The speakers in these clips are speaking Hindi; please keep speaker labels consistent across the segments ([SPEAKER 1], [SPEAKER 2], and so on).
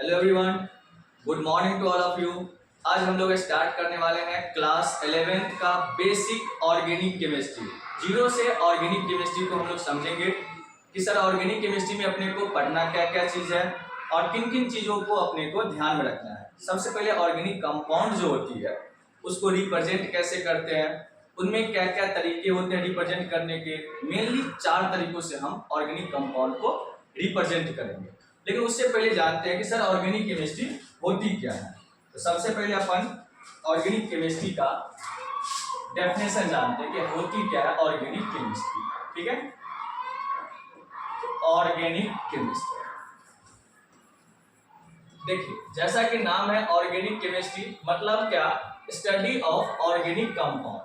[SPEAKER 1] Hello everyone, good morning to all of you. आज हम लोग स्टार्ट करने वाले हैं क्लास 11th का बेसिक ऑर्गेनिक केमिस्ट्री। जीरो से ऑर्गेनिक केमिस्ट्री को हम लोग समझेंगे कि सर ऑर्गेनिक केमिस्ट्री में अपने को पढ़ना क्या क्या चीज़ है और किन किन चीज़ों को अपने को ध्यान में रखना है। सबसे पहले ऑर्गेनिक कंपाउंड जो होती है उसको रिप्रेजेंट कैसे करते हैं, उनमें क्या क्या तरीके होते हैं रिप्रेजेंट करने के। मेनली 4 तरीकों से हम ऑर्गेनिक कंपाउंड को रिप्रेजेंट करेंगे, लेकिन उससे पहले जानते हैं कि सर ऑर्गेनिक केमिस्ट्री होती क्या है। तो सबसे पहले अपन ऑर्गेनिक केमिस्ट्री का डेफिनेशन जानते हैं कि होती क्या है ऑर्गेनिक केमिस्ट्री। ठीक है, ऑर्गेनिक केमिस्ट्री देखिए, जैसा कि नाम है ऑर्गेनिक केमिस्ट्री, मतलब क्या, study of organic compound.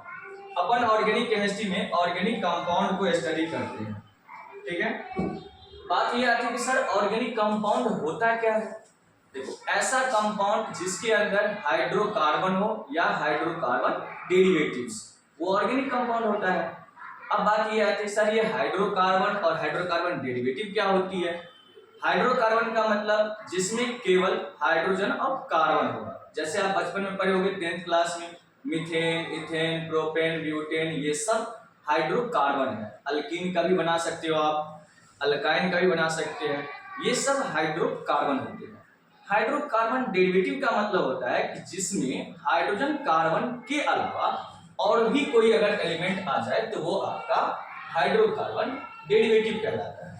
[SPEAKER 1] Upon organic chemistry में ऑर्गेनिक कंपाउंड को स्टडी करते हैं। ठीक है, बात यह आती है कि सर ऑर्गेनिक कंपाउंड होता क्या है। देखो, ऐसा कंपाउंड जिसके अंदर हाइड्रोकार्बन हो या हाइड्रोकार्बन डेरिवेटिव्स, वो ऑर्गेनिक कंपाउंड होता है। अब बात यह आती है सर ये हाइड्रोकार्बन और हाइड्रोकार्बन डेरिवेटिव क्या होती है। हाइड्रोकार्बन का मतलब जिसमें केवल हाइड्रोजन और कार्बन होगा। जैसे आप बचपन में पढ़े होंगे 10th क्लास में, मीथेन, इथेन, प्रोपेन, ब्यूटेन, ये सब हाइड्रोकार्बन है। अल्कीन का भी बना सकते हो आप, अल्काइन का भी बना सकते हैं, ये सब हाइड्रोकार्बन होते हैं। हाइड्रोकार्बन डेरिवेटिव का मतलब होता है कि जिसमें हाइड्रोजन कार्बन के अलावा और भी कोई अगर एलिमेंट आ जाए तो वो आपका हाइड्रोकार्बन डेरिवेटिव कहलाता है।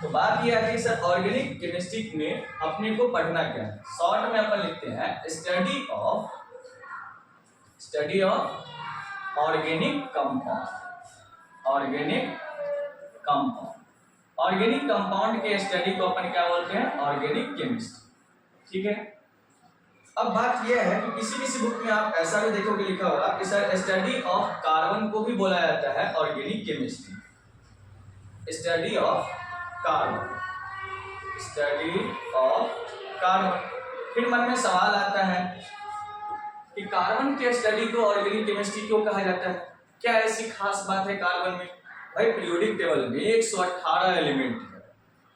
[SPEAKER 1] तो बात यह है कि सर ऑर्गेनिक केमिस्ट्री में अपने को पढ़ना क्या है। शॉर्ट में अपन लिखते हैं study of organic compound. Organic compound, organic compound के स्टडी को अपन क्या बोलते हैं, ऑर्गेनिक केमिस्ट्री। ठीक है, अब बात यह है कि किसी किसी बुक में आप ऐसा भी देखोगे लिखा होगा कि सर स्टडी ऑफ कार्बन को भी बोला जाता है organic chemistry. Study of carbon, study of carbon. फिर मन में सवाल आता है कि कार्बन के स्टडी को ऑर्गेनिक केमिस्ट्री क्यों कहा जाता है। क्या ऐसी खास बात है कार्बन में। भाई पीरियोडिक टेबल में 118 एलिमेंट है,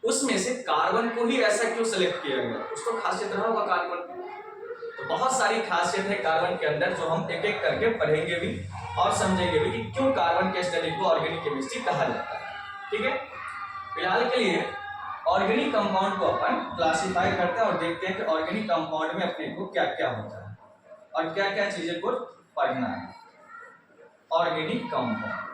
[SPEAKER 1] उसमें से कार्बन को ही ऐसा क्यों सेलेक्ट किया गया, कुछ तो खासियत रहा होगा कार्बन की। तो बहुत सारी खासियत है कार्बन के अंदर जो हम एक एक करके पढ़ेंगे भी और समझेंगे भी कि क्यों कार्बन के स्टडी को ऑर्गेनिक केमिस्ट्री कहा जाता है। ठीक है, फिलहाल के लिए ऑर्गेनिक कंपाउंड को अपन क्लासीफाई करते हैं और देखते हैं कि ऑर्गेनिक कंपाउंड में अपने को क्या क्या होता है और क्या क्या चीजें को पढ़ना है। ऑर्गेनिक कंपाउंड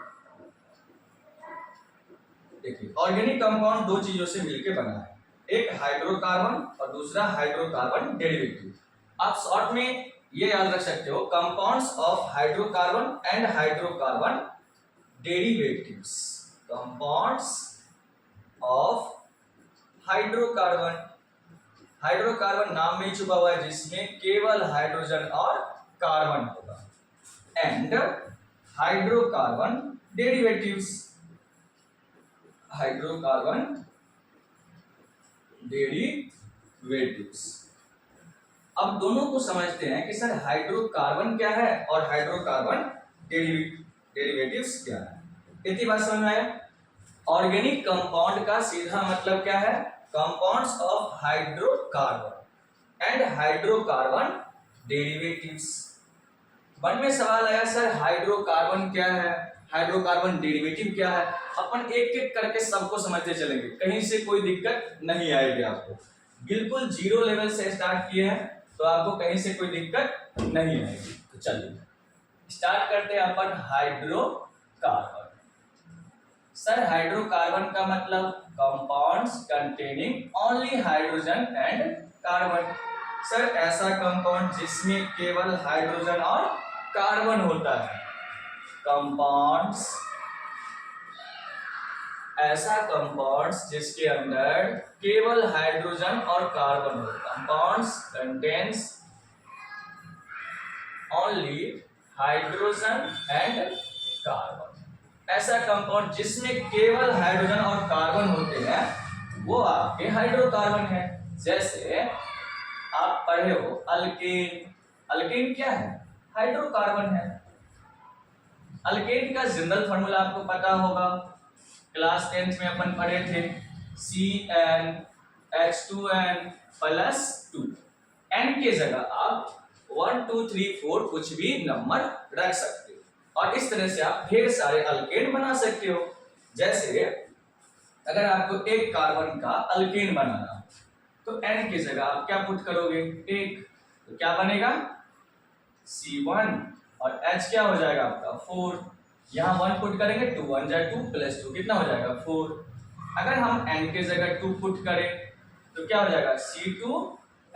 [SPEAKER 1] देखिए, ऑर्गेनिक कंपाउंड दो चीजों से मिलकर बना है, एक हाइड्रोकार्बन और दूसरा हाइड्रोकार्बन डेरिवेटिव। आप शॉर्ट में ये याद रख सकते हो, compounds of hydrocarbon and hydrocarbon derivatives. Compounds of hydrocarbon, hydrocarbon नाम में ही छुपा हुआ है जिसमें केवल हाइड्रोजन और कार्बन होगा, and hydrocarbon derivatives, hydrocarbon derivatives. अब दोनों को समझते हैं कि सर हाइड्रोकार्बन क्या है और हाइड्रोकार्बन डेरिवेटिव्स क्या है। इतनी बात समझ में आया। ऑर्गेनिक कंपाउंड का सीधा मतलब क्या है, compounds of hydrocarbon and hydrocarbon derivatives. मन में सवाल आया सर हाइड्रोकार्बन क्या है, हाइड्रोकार्बन डेरिवेटिव क्या है। अपन एक एक करके सबको समझते चलेंगे, कहीं से कोई दिक्कत नहीं आएगी आपको। बिल्कुल जीरो लेवल से स्टार्ट किए हैं तो आपको कहीं से कोई दिक्कत नहीं आएगी। तो चलिए स्टार्ट करते हैं अपन हाइड्रोकार्बन। सर हाइड्रोकार्बन का मतलब compounds containing only hydrogen and carbon. Sir ऐसा कंपाउंड जिसमें केवल हाइड्रोजन और कार्बन होता है। कंपाउंड्स, ऐसा कंपाउंड्स जिसके अंदर केवल हाइड्रोजन और कार्बन हो। Compounds contains only hydrogen and carbon. ऐसा कंपाउंड जिसमें केवल हाइड्रोजन और कार्बन होते हैं वो आपके हाइड्रोकार्बन है। जैसे आप पढ़े हो अल्केन, अल्केन क्या है, हाइड्रोकार्बन है। अल्केन का जनरल फार्मूला आपको पता होगा, क्लास 10th में अपन पढ़े थे, CN H2n प्लस 2। n के जगह आप 1 2 3 4 कुछ भी नंबर रख सकते हो और इस तरह से आप ढेर सारे अल्केन बना सकते हो। जैसे अगर आपको एक कार्बन का अल्केन बनाना हो तो n की जगह आप क्या पुट करोगे? एक, तो क्या बनेगा? C1 और H क्या हो जाएगा आपका? 4। यहाँ 1 पुट करेंगे, 2 1 जा 2 प्लस 2 कितना हो जाएगा? 4। अगर हम n के जगह 2 पुट करें तो क्या हो जाएगा? C2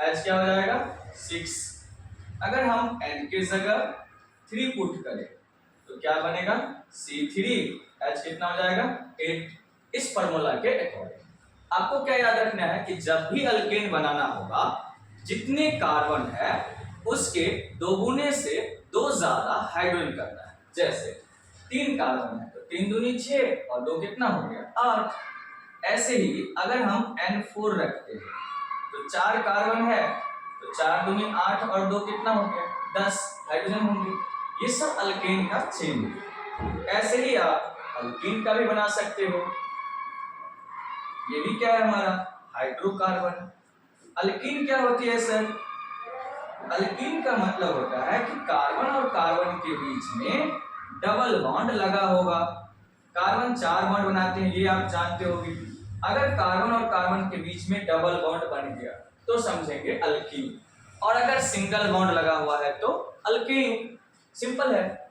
[SPEAKER 1] H क्या हो जाएगा? 6। अगर हम n के जगह 3 पुट करें तो क्या बनेगा? C3 H कितना हो जाएगा? 8। इस फॉर्मूला के अकॉर्डिंग आपको क्या याद रखना है कि जब भी अल्केन बनाना होगा, जितने कार्बन है उसके दोगुने से 2 ज्यादा हाइड्रोजन करना है। जैसे 3 कार्बन है तो 3 दूनी 6 और 2 कितना हो गया? 8। ऐसे ही अगर हम N4 रखते हैं तो 4 कार्बन है तो 4 दूनी 8 और 2 कितना हो गया? 10 हाइड्रोजन होंगे। ये सब अल्केन का चेन है। ऐसे ही आप अल्कीन का भी बना सकते हो। ये भी क्या है हमारा? हाइड्रोकार्बन। अल्कीन क्या होती है सर? अल्कीन का मतलब होता है कि कार्बन और कार्बन के बीच में डबल बॉन्ड लगा होगा। कार्बन 4 बॉन्ड बनाते हैं, ये आप जानते होंगे। अगर कार्बन और कार्बन के बीच में डबल बॉन्ड बन गया तो समझेंगे अल्कीन, और अगर सिंगल बॉन्ड लगा हुआ है तो अल्कीन। सिंपल है।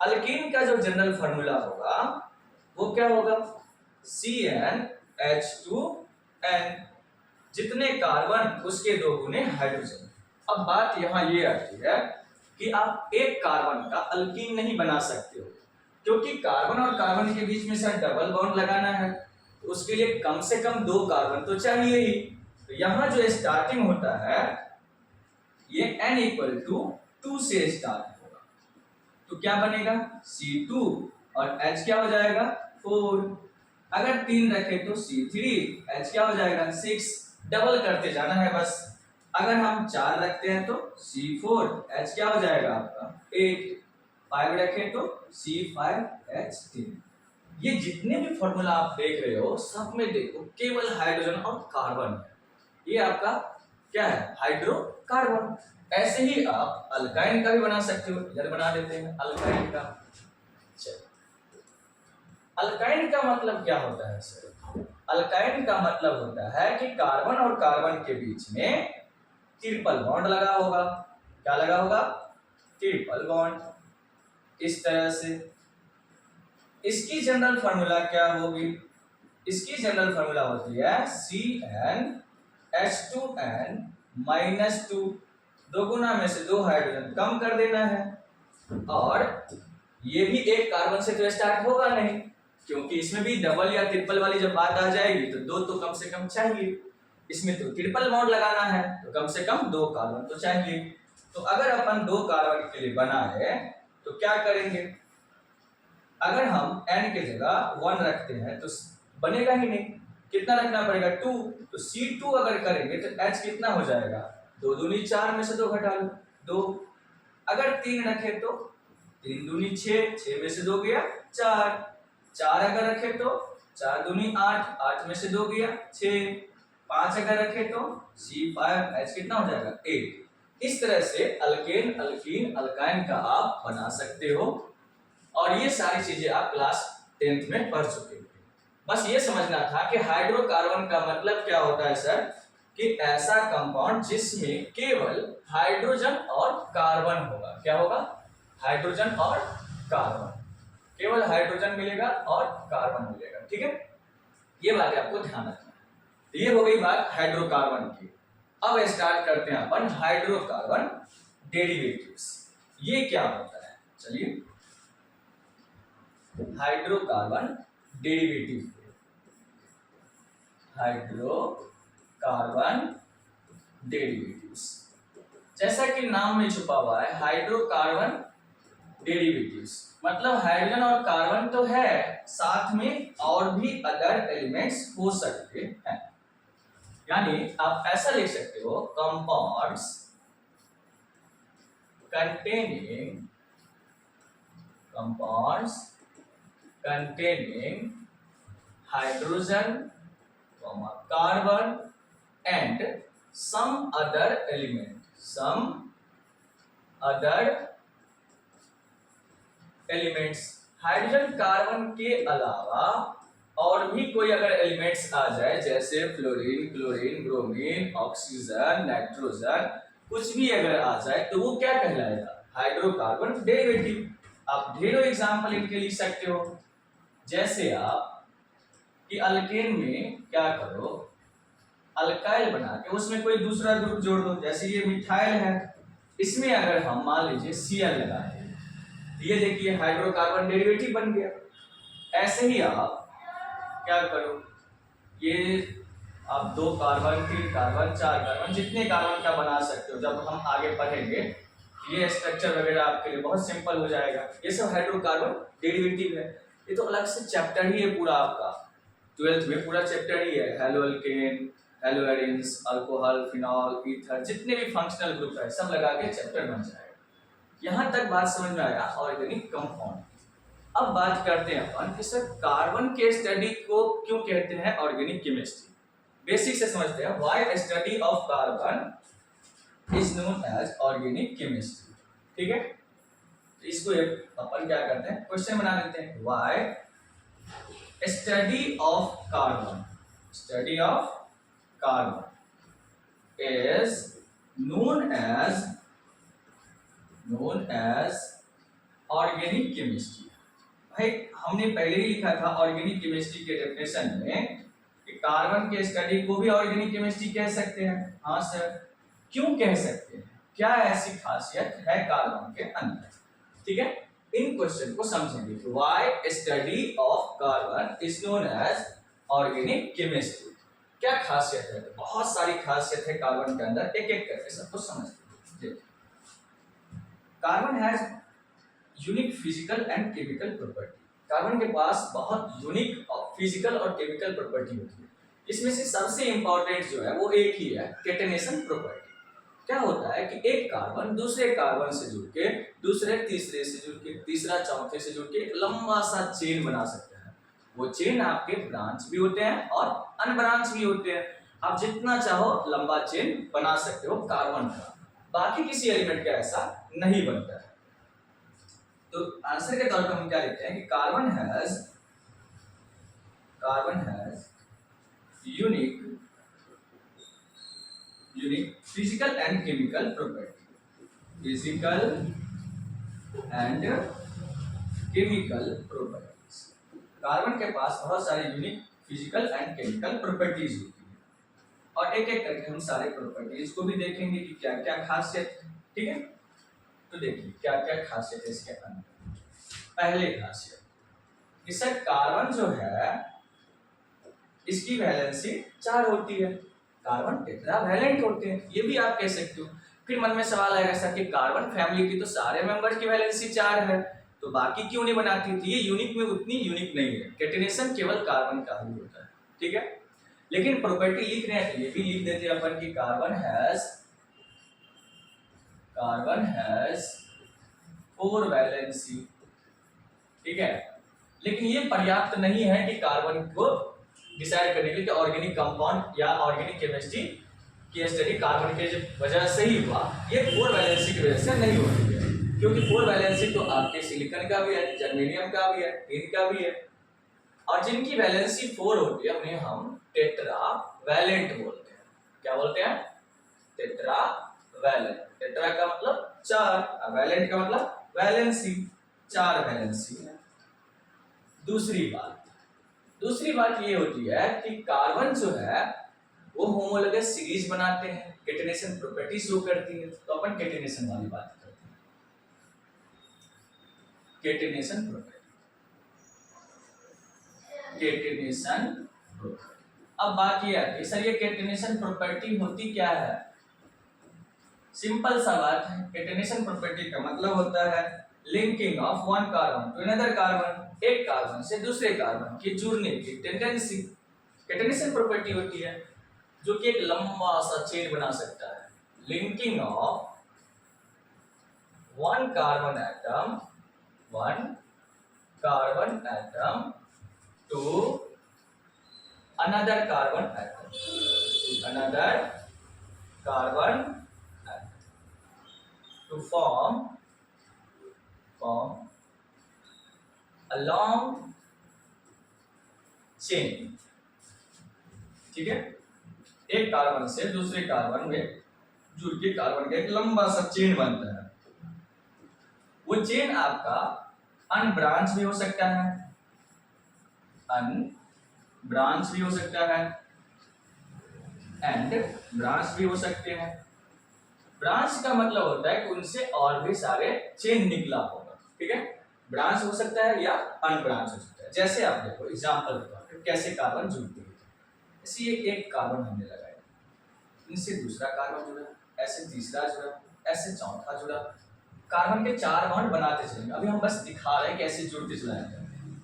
[SPEAKER 1] अल्कीन का जो जनरल फॉर्मूला होगा वो क्या होगा? CnH2n। जितने कार्बन उसके 2 गुने हाइड्रोजन। अब बात यहाँ ये आती है कि आप एक कार्बन का अल्कीन नहीं बना सकते हो, क्योंकि कार्बन और कार्बन के बीच में सर डबल बॉन्ड लगाना है तो उसके लिए कम से कम 2 कार्बन तो चाहिए ही। तो यहाँ जो स्टार्टिंग होता है ये n = 2 से स्टार्ट होगा। तो क्या बनेगा? C2 और H क्या हो जाएगा? 4। अगर 3 रखे तो C3 H क्या हो जाएगा? 6। डबल करते जाना है बस। अगर हम 4 रखते हैं तो C4 H क्या हो जाएगा आपका? 8। 5 रखे तो C5H3। ये जितने भी फॉर्मूला आप देख रहे हो सब में देखो केवल हाइड्रोजन और कार्बन है। ये आपका क्या है? हाइड्रोकार्बन। ऐसे ही आप अल्काइन का भी बना सकते हो। इधर बना देते हैं अल्काइन का। अल्काइन का मतलब क्या होता है सर? अल्काइन का मतलब होता है कि कार्बन और कार्बन के बीच में ट्रिपल बॉन्ड लगा होगा। क्या लगा होगा? Triple bond. इस तरह से इसकी जनरल फार्मूला क्या होगी? इसकी जनरल फार्मूला होती है CnH2n-2। 2 गुना में से 2 हाइड्रोजन कम कर देना है। और ये भी एक कार्बन से तो स्टार्ट होगा नहीं, क्योंकि इसमें भी डबल या ट्रिपल वाली जब बात आ जाएगी तो 2 तो कम से कम चाहिए। इसमें तो ट्रिपल बॉन्ड लगाना है तो कम से कम 2 कार्बन तो चाहिए। तो अगर अपन 2 कार्बन के लिए बना है तो क्या करेंगे? अगर हम n के जगह 1 रखते हैं तो बनेगा ही नहीं। कितना रखना पड़ेगा? 2। तो C2 अगर करेंगे तो H कितना हो जाएगा? 2 दूनी 4 में से 2 घटा लो 2। अगर 3 रखे तो 3 दूनी 6, 6 में से 2 गया 4। 4 अगर रखे तो 4 दूनी 8, 8 में से 2 गया 6। 5 अगर रखे तो C5H कितना हो जाएगा? 8। इस तरह से अल्केन, अल्कीन, अल्काइन का आप बना सकते हो। और ये सारी चीजें आप क्लास 10th में पढ़ चुके हैं। बस ये समझना था कि हाइड्रोकार्बन का मतलब क्या होता है सर? कि ऐसा कंपाउंड जिसमें केवल हाइड्रोजन और कार्बन होगा। क्या होगा? हाइड्रोजन और कार्बन। केवल हाइड्रोजन मिलेगा और कार्बन मिलेगा। ठीक है, ये बात आपको ध्यान रखना है। ये हो गई बात हाइड्रोकार्बन की। अब स्टार्ट करते हैं अपन हाइड्रोकार्बन डेरिवेटिव्स। ये क्या होता है? चलिए, हाइड्रोकार्बन डेरिवेटिव। हाइड्रोकार्बन डेरिवेटिव्स, जैसा कि नाम में छुपा हुआ है हाइड्रोकार्बन डेरिवेटिव्स, मतलब हाइड्रोजन और कार्बन तो है, साथ में और भी अदर एलिमेंट्स हो सकते हैं। यानी आप ऐसा लिख सकते हो, compounds containing hydrogen, carbon and some other elements hydrogen carbon के अलावा और भी कोई अगर एलिमेंट्स आ जाए जैसे fluorine, chlorine, bromine, oxygen, nitrogen, कुछ भी अगर आ जाए तो वो क्या कहलाएगा? Hydrocarbon derivative. आप ढेरों एग्जांपल इनके लिख सकते हो। जैसे आप कि अल्केन में क्या करो, अल्काइल बना के उसमें कोई दूसरा ग्रुप जोड़ दो। जैसे ये मिथाइल है, इसमें अगर हम मान लीजिए Cl लगाए, ये देखिए हाइड्रोकार्बन डेरिवेटिव बन गया। ऐसे ही आप क्या करो, ये आप 2 कार्बन, 3 कार्बन, 4 कार्बन, जितने कार्बन का बना सकते हो। जब हम आगे पढ़ेंगे ये स्ट्रक्चर वगैरह आपके लिए बहुत सिंपल हो जाएगा। ये सब हाइड्रोकार्बन डेरिवेटिव है। ये तो अलग से चैप्टर ही है पूरा, आपका 12th में पूरा चैप्टर ही है। Hello alkane, hello arenes, alcohol, phenol, ether, जितने भी फंक्शनल ग्रुप है सब लगा के चैप्टर बन जाएगा। यहाँ तक बात समझ में आया ऑर्गेनिक कंपाउंड। अब बात करते हैं अपन कि सर कार्बन के स्टडी को क्यों कहते हैं ऑर्गेनिक केमिस्ट्री। बेसिक से समझते हैं। Why study of carbon is known as organic chemistry. ठीक है, तो इसको अपन क्या करते हैं, क्वेश्चन बना लेते हैं। Why study of carbon is known as organic chemistry. भाई हमने पहले ही लिखा था ऑर्गेनिक केमिस्ट्री के डेफिनेशन में कि कार्बन के स्टडी को भी ऑर्गेनिक केमिस्ट्री कह सकते हैं। हाँ सर, क्यों कह सकते हैं, क्या ऐसी खासियत है कार्बन के अंदर? ठीक है, इन क्वेश्चन को समझेंगे। Why study of carbon is known as organic chemistry. क्या खासियत है? तो बहुत सारी खासियत है कार्बन के अंदर, एक एक करके सब कुछ समझते हैं। Carbon has unique physical and chemical property. Carbon के पास बहुत यूनिक फिजिकल और केमिकल प्रॉपर्टी होती है। इसमें से सबसे इंपॉर्टेंट जो है वो एक ही है, केटनेशन प्रॉपर्टी। क्या होता है कि एक कार्बन दूसरे कार्बन से जुड़ के, दूसरे तीसरे से जुड़ के, तीसरा चौथे से जुड़ के एक लंबा सा चेन बना सकता है। वो चेन आपके ब्रांच भी होते हैं और अनब्रांच भी होते हैं। आप जितना चाहो लंबा चेन बना सकते हो कार्बन का, बाकी किसी एलिमेंट का ऐसा नहीं बनता है। तो आंसर के तौर पर हम क्या लिखते हैं कि carbon has unique physical and chemical property. Carbon के पास बहुत सारी unique physical and chemical properties होती है और एक एक करके हम सारे प्रॉपर्टीज को भी देखेंगे कि क्या क्या खासियत है। ठीक है, तो देखिए क्या क्या खासियत है इसके अंदर। पहले खासियत कि सर कार्बन जो है इसकी वैलेंसी 4 होती है। कार्बन टेट्रावैलेंट होते हैं, ये भी आप कह सकते हो। फिर मन में सवाल आएगा सर कि कार्बन फैमिली की तो सारे मेंबर की वैलेंसी 4 है, तो बाकी क्यों नहीं बनाती थी? ये यूनिक में उतनी यूनिक नहीं है। कैटेनेशन केवल कार्बन का ही होता है। ठीक है, लेकिन प्रॉपर्टी लिख रहे हैं तो ये भी लिख देते हैं अपन कि कार्बन हैज 4 वैलेंसी। ठीक है, लेकिन ये पर्याप्त नहीं है कि कार्बन को डिसाइड करने के लिए कि ऑर्गेनिक कंपाउंड या ऑर्गेनिक केमिस्ट्री की स्टडी कार्बन के वजह से ही हुआ। ये 4 वैलेंसी की वजह से नहीं होती है, क्योंकि 4 वैलेंसी तो आपके सिलिकॉन का भी है, जर्मेनियम का भी है, टिन का भी है, और जिनकी वैलेंसी 4 होती है उन्हें हम टेट्रावैलेंट बोलते हैं। क्या बोलते हैं? टेट्रावैलेंट। टेट्रा का मतलब 4, वैलेंट का मतलब वैलेंसी, 4 वैलेंसी है। दूसरी बात ये होती है कि कार्बन जो है वो होमोलोगस सीरीज बनाते हैं, केटेनेशन प्रॉपर्टी शो करती है। तो अपन केटेनेशन वाली बात करते हैं। Catenation property. अब बात ये आती है सर ये केटेनेशन प्रॉपर्टी होती क्या है? सिंपल सा बात है। केटेनेशन प्रॉपर्टी का मतलब होता है linking of one carbon to another carbon, एक कार्बन से दूसरे कार्बन के जुड़ने की टेंडेंसी केटेनेशन प्रॉपर्टी होती है, जो कि एक लंबा सा चेन बना सकता है। Linking of one carbon atom to another carbon atom. to another carbon to form a long chain। ठीक है, एक कार्बन से दूसरे कार्बन में जुड़ के कार्बन का एक लंबा सा चेन बनता है। वो चेन आपका अनब्रांच भी हो सकता है, अनब्रांच भी हो सकता है एंड ब्रांच भी हो सकते हैं। ब्रांच का मतलब होता है कि उनसे और भी सारे चेन निकला होगा। ठीक है, ब्रांच हो सकता है या अनब्रांच हो सकता है। जैसे आप देखो एग्जांपल बताओ कैसे कार्बन जुड़ते हैं। ऐसे ये एक कार्बन हमने लगाया, इनसे दूसरा कार्बन जुड़ा, ऐसे तीसरा जुड़ा, ऐसे चौथा जुड़ा, कार्बन के 4 बॉन्ड बनाते चलेंगे। अभी हम बस दिखा रहे हैं कैसे जुड़ते चलाएंगे।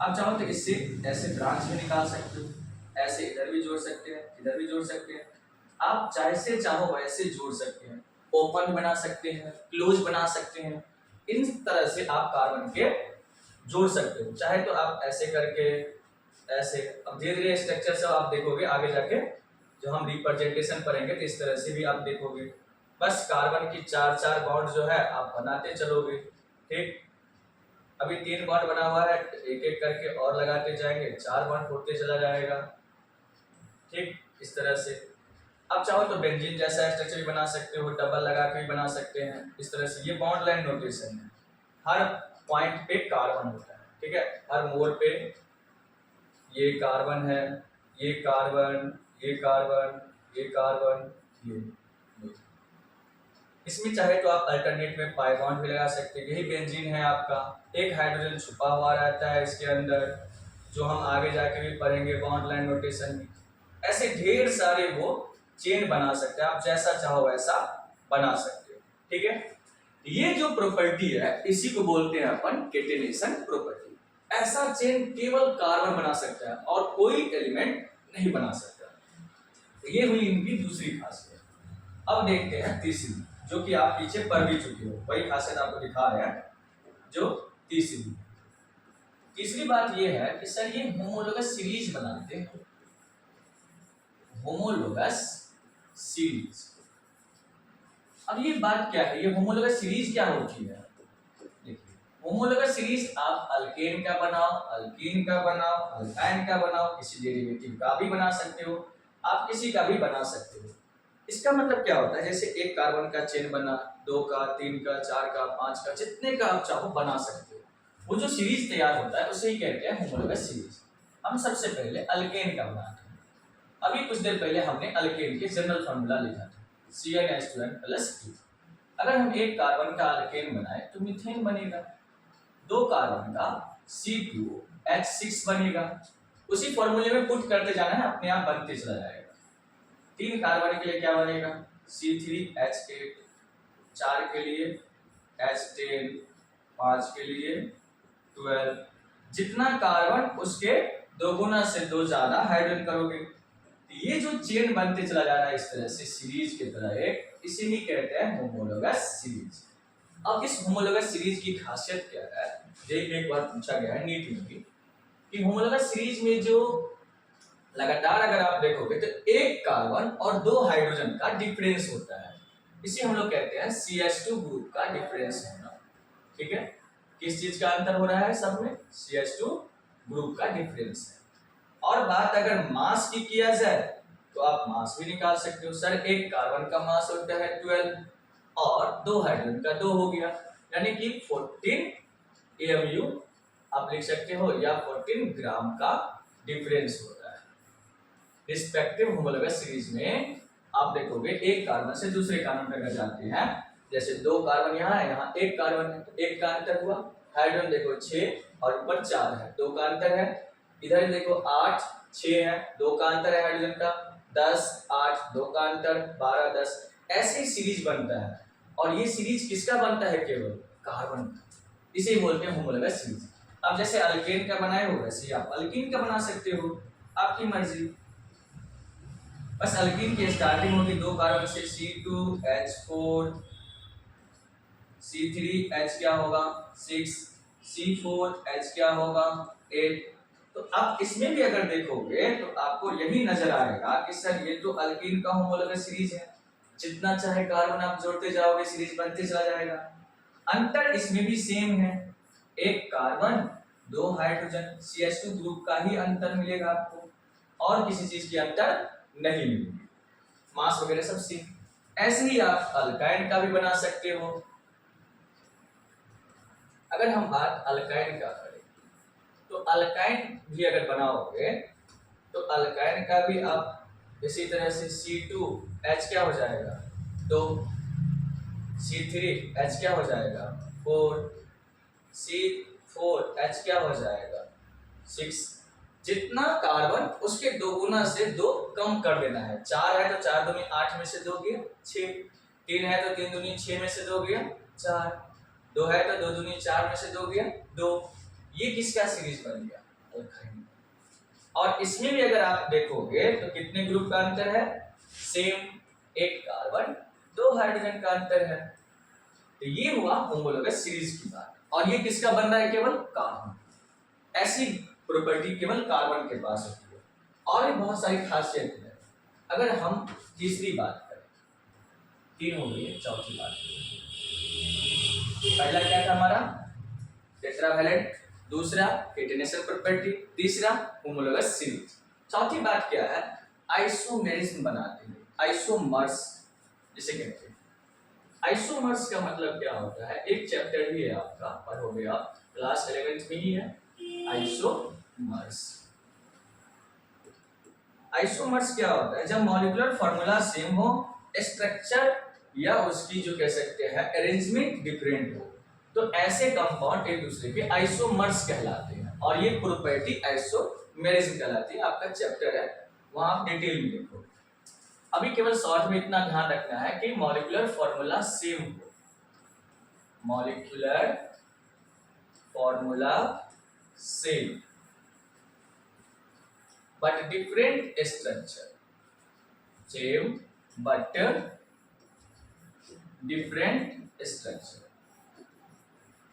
[SPEAKER 1] आप चाहो तो इससे ऐसे ब्रांच भी निकाल सकते हो, ऐसे इधर भी जोड़ सकते हैं, इधर भी जोड़ सकते हैं। आप जैसे चाहो वैसे जोड़ सकते हैं, ओपन बना सकते हैं, क्लोज बना सकते हैं। इन तरह से आप कार्बन के जोड़ सकते हो। चाहे तो आप ऐसे करके ऐसे, अब धीरे धीरे स्ट्रक्चर से आप देखोगे आगे जाके जो हम रिप्रेजेंटेशन पढ़ेंगे तो इस तरह से भी आप देखोगे। बस कार्बन की 4 बॉन्ड जो है आप बनाते चलोगे। ठीक, अभी 3 बॉन्ड बना हुआ है, एक एक करके और लगाते जाएंगे, 4 बॉन्ड होते चला जाएगा। ठीक, इस तरह से आप चाहो तो बेंजीन जैसा स्ट्रक्चर भी बना सकते हो, डबल लगा के भी बना सकते हैं। इस तरह से ये बॉन्ड लाइन नोटेशन है। हर पॉइंट पे कार्बन होता है। ठीक है, हर मोड़ पे ये कार्बन है, ये कार्बन, ये कार्बन, ये कार्बन, ये। इसमें चाहे तो आप अल्टरनेट में पाई बॉन्ड भी लगा सकते हैं। यही बेंजीन है आपका, एक हाइड्रोजन छुपा हुआ रहता है इसके अंदर, जो हम आगे जाके भी पढ़ेंगे बॉन्ड लाइन नोटेशन में। ऐसे ढेर सारे वो चेन बना सकते हैं, आप जैसा चाहो वैसा बना सकते हो। ठीक है, ये जो प्रॉपर्टी है इसी को बोलते हैं अपन केटेनेशन प्रॉपर्टी। ऐसा चेन केवल कार्बन बना सकता है और कोई एलिमेंट नहीं बना सकता। ये हुई इनकी दूसरी खासियत। अब देखते हैं तीसरी, जो कि आप पीछे पढ़ भी चुके हो, वही खासियत आपको दिखा रहे हैं। जो तीसरी बात ये है कि सर ये होमोलोगस सीरीज बनाते हैं, होमोलोगस सीरीज। अब ये बात क्या है, ये होमोलोगस सीरीज क्या होती है? देखिए, होमोलोगस सीरीज आप अल्केन का बनाओ, अल्कीन का बनाओ, अल्काइन का बनाओ, किसी डेरिवेटिव का भी बना सकते हो, आप किसी का भी बना सकते हो। इसका मतलब क्या होता है, जैसे एक कार्बन का चेन बना, 2 का, 3 का, 4 का, 5 का, जितने का आप चाहो बना सकते हो। वो जो सीरीज तैयार होता है उसे ही कहते हैं होमोलोगस सीरीज। हम सबसे पहले अल्केन का बनाते हैं। अभी कुछ देर पहले हमने अल्केन के जनरल फॉर्मूला लिखा था, CnH2n+2। अगर हम एक कार्बन का अल्केन बनाए तो मीथेन बनेगा, 2 कार्बन का C2H6 बनेगा। उसी फॉर्मूले में पुट करते जाना है, अपने आप बनते चला जाएगा। 3 कार्बन के लिए क्या बनेगा, C3H8, 4 के लिए H10, 5 के लिए 12। जितना कार्बन उसके 2 गुना से 2 ज्यादा हाइड्रोजन करोगे। ये जो चेन बनते चला जा रहा है इस तरह से सीरीज की तरह एक, इसे ही कहते हैं होमोलोगस सीरीज। अब इस होमोलोगस सीरीज की खासियत क्या है, ये एक बार पूछा गया है नीट में भी, कि होमोलोगस सीरीज में जो लगातार अगर आप देखोगे तो एक कार्बन और 2 हाइड्रोजन का डिफरेंस होता है, इसे हम लोग कहते हैं CH2 ग्रुप का डिफरेंस होना। ठीक है, किस चीज का अंतर हो रहा है सब में, CH2 ग्रुप का डिफरेंस है। और बात अगर मास की किया जाए तो आप मास भी निकाल सकते हो। सर एक कार्बन का मास होता है 12 और 2 हाइड्रोजन का 2 हो गया, यानी कि 14 AMU आप लिख सकते हो, या 14 ग्राम का डिफरेंस होता है रिस्पेक्टिव होमोलोगस सीरीज में। आप देखोगे एक कार्बन से दूसरे कार्बन पे अगर जाते हैं, जैसे 2 कार्बन यहाँ है, यहाँ 1 कार्बन है, तो 1 का अंतर हुआ। हाइड्रोजन देखो 6 और ऊपर 4 है, 2 का अंतर है। इधर देखो 8, 6 है, 2 का अंतर है हाइड्रोजन का, 10, 8, 2 का अंतर, 12, 10। ऐसे ही सीरीज बनता है। और ये सीरीज किसका बनता है, केवल कार्बन का, इसे बोलते हैं होमोलोगस सीरीज। अब जैसे अल्केन का बनाए हो वैसे आप अल्कीन का बना सकते हो, आपकी मर्जी। बस अल्कीन की स्टार्टिंग होगी 2 कार्बन से, C2H4, C3H क्या होगा 6, C4H क्या होगा 8, तो आप इसमें भी अगर देखोगे तो आपको यही नजर आएगा कि सर ये तो अल्कीन का होमोलॉगस सीरीज है, जितना चाहे कार्बन आप जोड़ते जाओगे सीरीज बनते चला जाएगा। अंतर इसमें भी सेम है, एक कार्बन दो हाइड्रोजन, CH2 ग्रुप का ही अंतर मिलेगा आपको, और किसी चीज की अंतर नहीं मिलेगी, मास वगैरह सब सेम। ऐसे ही आप अल्काइन का भी बना सकते हो। अगर हम बात अल्काइन का करें तो अल्काइन भी अगर बनाओगे तो अल्काइन का भी आप इसी तरह से C2H क्या हो जाएगा 2, C3H क्या हो जाएगा 4, C4H क्या हो जाएगा 6। जितना कार्बन उसके दो गुना से दो कम कर देना है। 4 है तो 4 दूनी 8 में से 2 गया 6, 3 है तो 3 दूनी 6 में से 2 गया 4, 2 है तो 2 दूनी 4 में से 2 गया 2। ये किसका सीरीज बन गया अल्काइन। और इसमें भी अगर आप देखोगे तो कितने ग्रुप का अंतर है, सेम, एक कार्बन दो हाइड्रोजन का अंतर है। तो ये हुआ होमोलॉगस सीरीज की बात। और ये किसका बन रहा है, केवल कार्बन। ऐसी प्रॉपर्टी केवल कार्बन के पास होती है, और भी बहुत सारी खासियत है। अगर हम तीसरी बात करें, 3 हो गई, चौथी बात, पहला क्या था हमारा टेट्रावैलेंट, दूसरा केटेनेशन प्रॉपर्टी, तीसरा होमोलॉगस सीरीज। चौथी बात क्या है, आइसोमेरिज्म बनाते हैं, आइसोमर्स जिसे कहते हैं। आइसोमर्स का मतलब क्या होता है, एक चैप्टर ही है आपका, पढ़ोगे आप, क्लास 11th में ही है आइसोमर्स। आइसोमर्स क्या होता है, जब मॉलिक्यूलर फॉर्मूला सेम हो, स्ट्रक्चर या उसकी जो कह सकते हैं अरेंजमेंट डिफरेंट हो, तो ऐसे कंपाउंड एक दूसरे के आइसोमर्स कहलाते हैं। और ये प्रॉपर्टी आइसोमेरिज्म कहलाती है। आपका चैप्टर है, वहां आप डिटेल में देखो। अभी केवल शॉर्ट में इतना ध्यान रखना है कि मॉलिक्यूलर फॉर्मूला सेम हो, molecular formula same but different structure, same but different structure.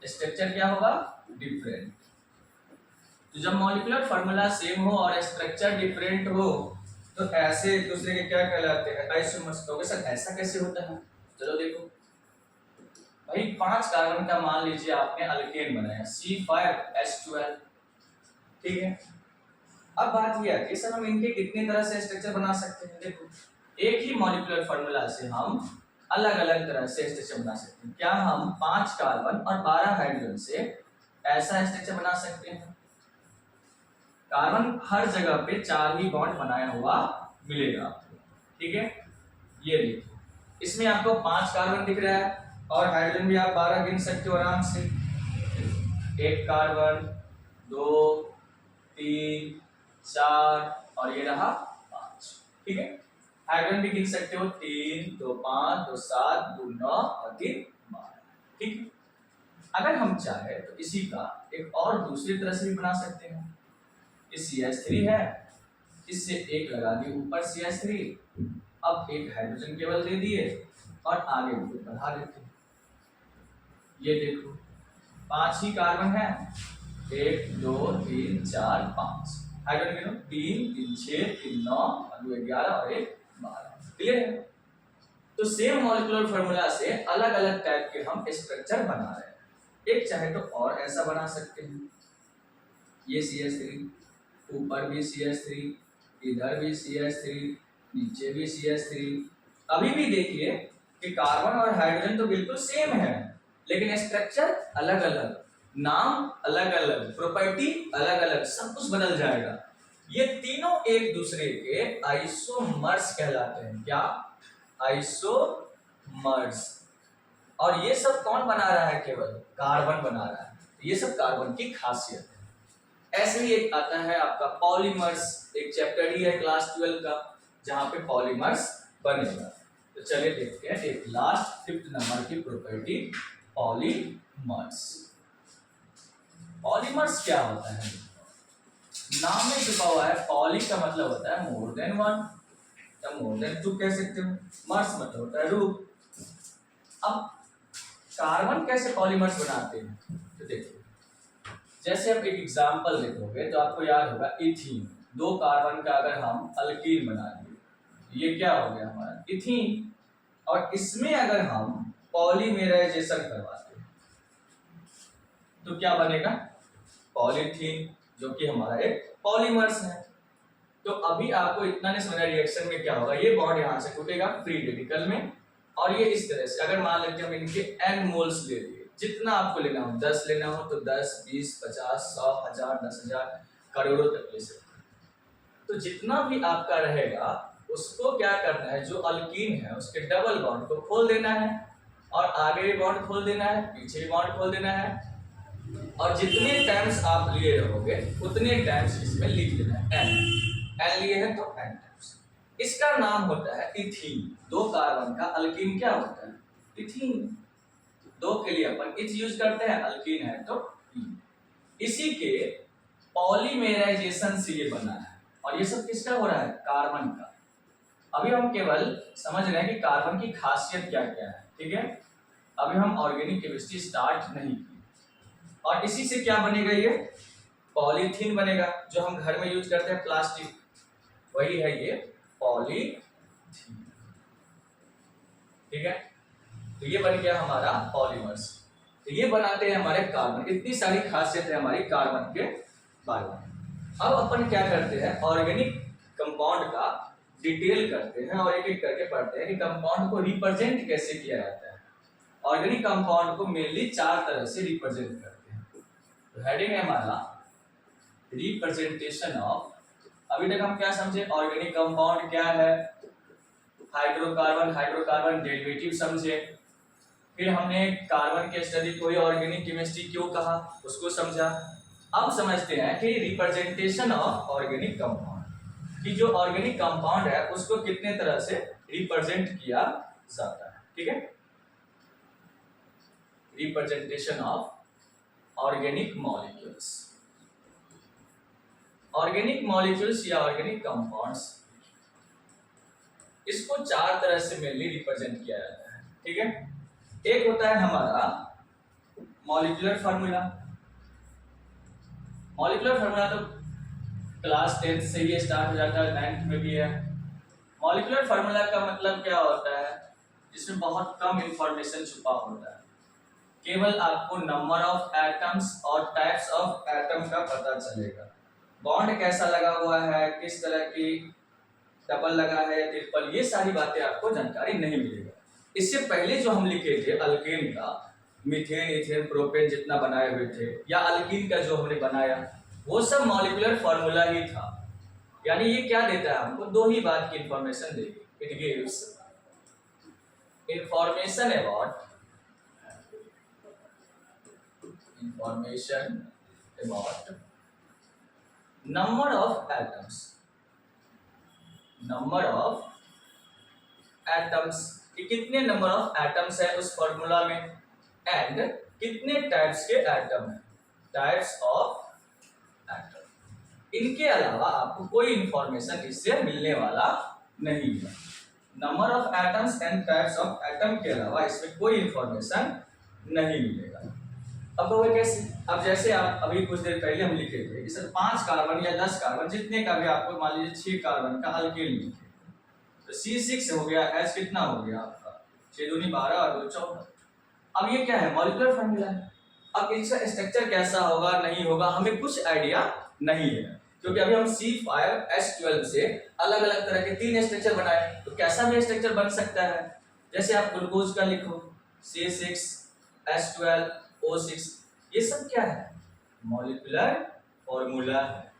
[SPEAKER 1] Structure क्या होगा, डिफरेंट। तो जब मॉलिक्यूलर फॉर्मूला सेम हो और स्ट्रक्चर डिफरेंट हो तो ऐसे एक दूसरे के क्या कहलाते हैं, आइसोमर्स। कहोगे सर ऐसा कैसे होता है, चलो देखो भाई, 5 कार्बन का मान लीजिए आपने अल्केन बनाया C5H12, ठीक है। अब बात यह है कि सर हम इनके कितनी तरह से स्ट्रक्चर बना सकते हैं। देखो, एक ही मॉलिक्यूलर फॉर्मूला से हम अलग अलग तरह से स्ट्रक्चर बना सकते हैं। क्या हम 5 कार्बन और 12 हाइड्रोजन से ऐसा स्ट्रक्चर बना सकते हैं। कार्बन हर जगह पे 4 ही बॉन्ड बनाया हुआ मिलेगा आपको, ठीक है। ये देखो, इसमें आपको 5 कार्बन दिख रहा है और हाइड्रोजन भी आप 12 गिन सकते हो आराम से। 1 कार्बन, 2, 3, 4 और ये रहा 5, ठीक है। हाइड्रोजन भी गिन सकते हो, 3, 2, 5, 2, 7, 2, 9 और 3, 12, ठीक है। अगर हम चाहे तो इसी का एक और दूसरी तरह से भी बना सकते हैं। इस CH3 है, इससे एक लगा दिए ऊपर CH3, अब एक हाइड्रोजन केवल दे दिए और आगे बढ़ा देते हैं। ये देखो 5 ही कार्बन है, 1, 2, 3, 4, 5 हाइड्रोजन गिनो, 3, 3, 6, 3, 9 और 2, 11 और 1, 12। क्लियर है। तो सेम मॉलिक्यूलर फॉर्मूला से अलग अलग टाइप के हम स्ट्रक्चर बना रहे हैं। एक चाहे तो और ऐसा बना सकते हैं, ये CH3, ऊपर भी CH3, इधर भी CH3, नीचे भी CH3। अभी भी देखिए कि कार्बन और हाइड्रोजन तो बिल्कुल सेम है, लेकिन स्ट्रक्चर अलग अलग, नाम अलग अलग, प्रॉपर्टी अलग अलग, सब कुछ बदल जाएगा। ये तीनों एक दूसरे के आइसोमर्स कहलाते हैं। क्या, आइसोमर्स। और ये सब कौन बना रहा है, केवल कार्बन बना रहा है। ये सब कार्बन की खासियत है। ऐसे ही एक आता है आपका पॉलीमर्स, एक चैप्टर ही है क्लास 12 का जहां पे पॉलीमर्स बनेगा। तो चलिए देखते हैं एक लास्ट 5th नंबर की प्रॉपर्टी, पॉलीमर्स। पॉलीमर्स क्या होता है, नाम में छुपा हुआ है। पॉली का मतलब होता है मोर देन वन, या मोर देन टू कह सकते हो। मर्स मतलब होता है रूप। अब कार्बन कैसे पॉलीमर्स बनाते हैं, तो देखो जैसे आप एक एग्जाम्पल देखोगे तो आपको याद होगा इथीन, 2 कार्बन का अगर हम अल्कीन बना दिए, ये क्या हो गया हमारा इथीन। और इसमें अगर हम पॉलीमेराइजेशन करवाते हैं तो क्या बनेगा पॉलीथीन, जो कि हमारा एक पॉलीमर्स है। तो अभी आपको इतना नहीं समझना रिएक्शन में क्या होगा, ये बॉन्ड यहाँ से टूटेगा फ्री रेडिकल में, और ये इस तरह से अगर मान लेते हैं हम इनके n मोल्स ले लिए, जितना आपको लेना हो 10 लेना हो तो 10, 20, 50, 100, 1000, 10,000, करोड़ों तक ले सकते हैं। तो जितना भी आपका रहेगा उसको क्या करना है, जो अल्कीन है उसके डबल बॉन्ड को खोल देना है, और आगे भी बॉन्ड खोल देना है, पीछे भी बॉन्ड खोल देना है, और जितने टाइम्स आप लिए रहोगे उतने टाइम्स इसमें लिख देना है n लिए है तो n टाइम्स। इसका नाम होता है इथीन। 2 कार्बन का अल्कीन क्या होता है इथीन। 2 के लिए अपन इथ यूज करते हैं, अल्कीन है तो ईन। इसी के पॉलीमेराइजेशन से ये बना है, और ये सब किसका हो रहा है कार्बन का। अभी हम केवल समझ रहे हैं कि कार्बन की खासियत क्या क्या है, ठीक है। अभी हम ऑर्गेनिक केमिस्ट्री स्टार्ट नहीं की, और इसी से क्या बनेगा ये पॉलीथीन बनेगा, जो हम घर में यूज करते हैं प्लास्टिक, वही है ये पॉलीथीन, ठीक है। तो ये बन गया हमारा पॉलीमर्स। तो ये बनाते हैं हमारे कार्बन। इतनी सारी खासियत है हमारी कार्बन के बारे में। अब अपन क्या करते हैं ऑर्गेनिक कंपाउंड का डिटेल करते हैं और एक एक करके पढ़ते हैं कि कंपाउंड को रिप्रेजेंट कैसे किया जाता है। ऑर्गेनिक कंपाउंड को मेनली 4 तरह से रिप्रेजेंट करते हैं। तो हेडिंग है हमारा रिप्रेजेंटेशन ऑफ। अभी तक हम क्या समझे ऑर्गेनिक कंपाउंड क्या है, हाइड्रोकार्बन, हाइड्रोकार्बन डेरिवेटिव समझे, फिर हमने कार्बन के स्टडी को ही ऑर्गेनिक केमिस्ट्री क्यों कहा उसको समझा। अब समझते हैं कि रिप्रेजेंटेशन ऑफ ऑर्गेनिक कंपाउंड, कि जो ऑर्गेनिक कंपाउंड है उसको कितने तरह से रिप्रेजेंट किया जाता है, ठीक है। Representation of organic molecules. Organic molecules या ऑर्गेनिक कंपाउंड्स, इसको 4 तरह से मेनली रिप्रेजेंट किया जाता है, ठीक है। एक होता है हमारा मॉलिक्यूलर फार्मूला। मॉलिक्यूलर फार्मूला तो क्लास 10th से ही स्टार्ट हो जाता है, 9th में भी है। मॉलिक्यूलर फार्मूला का मतलब क्या होता है, जिसमें बहुत कम इंफॉर्मेशन छुपा होता है, केवल आपको नंबर ऑफ एटम्स और टाइप्स ऑफ एटम का पता चलेगा। बॉन्ड कैसा लगा हुआ है, किस तरह की डबल लगा है, ट्रिपल, ये सारी बातें आपको जानकारी नहीं मिलेगा। इससे पहले जो हम लिखे थे अल्केन का, मीथेन, इथेन, प्रोपेन जितना बनाए हुए थे, या अल्कीन का जो हमने बनाया, वो सब मॉलिक्यूलर फार्मूला ही था। यानी ये क्या देता है हमको, 2 ही बात की इंफॉर्मेशन देगी। It gives information about number of atoms, number of atoms, कि कितने नंबर ऑफ एटम्स है उस फॉर्मूला में, एंड कितने टाइप्स के एटम है, टाइप्स ऑफ एटम। इनके अलावा आपको कोई इंफॉर्मेशन इससे मिलने वाला नहीं है। Number of atoms and types of atom के अलावा इसमें कोई इंफॉर्मेशन नहीं मिलेगा। अब वो कैसे, अब जैसे आप अभी कुछ देर पहले हम लिखे थे, इसे 5 कार्बन या 10 कार्बन जितने का भी आपको मान लीजिए 6 कार्बन का अल्केन लिखे, तो C6 हो गया, H कितना हो गया आपका 6 दूनी 12 और 2 14। अब ये क्या है मॉलिक्यूलर फार्मूला है। अब इसका स्ट्रक्चर कैसा होगा नहीं होगा हमें कुछ आइडिया नहीं है, क्योंकि अभी हम C5H12 से अलग अलग तरह के 3 स्ट्रक्चर बनाए, तो कैसा भी स्ट्रक्चर बन सकता है। जैसे आप ग्लूकोज का लिखो C6H12O6, ये सब क्या है मॉलिक्यूलर फॉर्मूला है।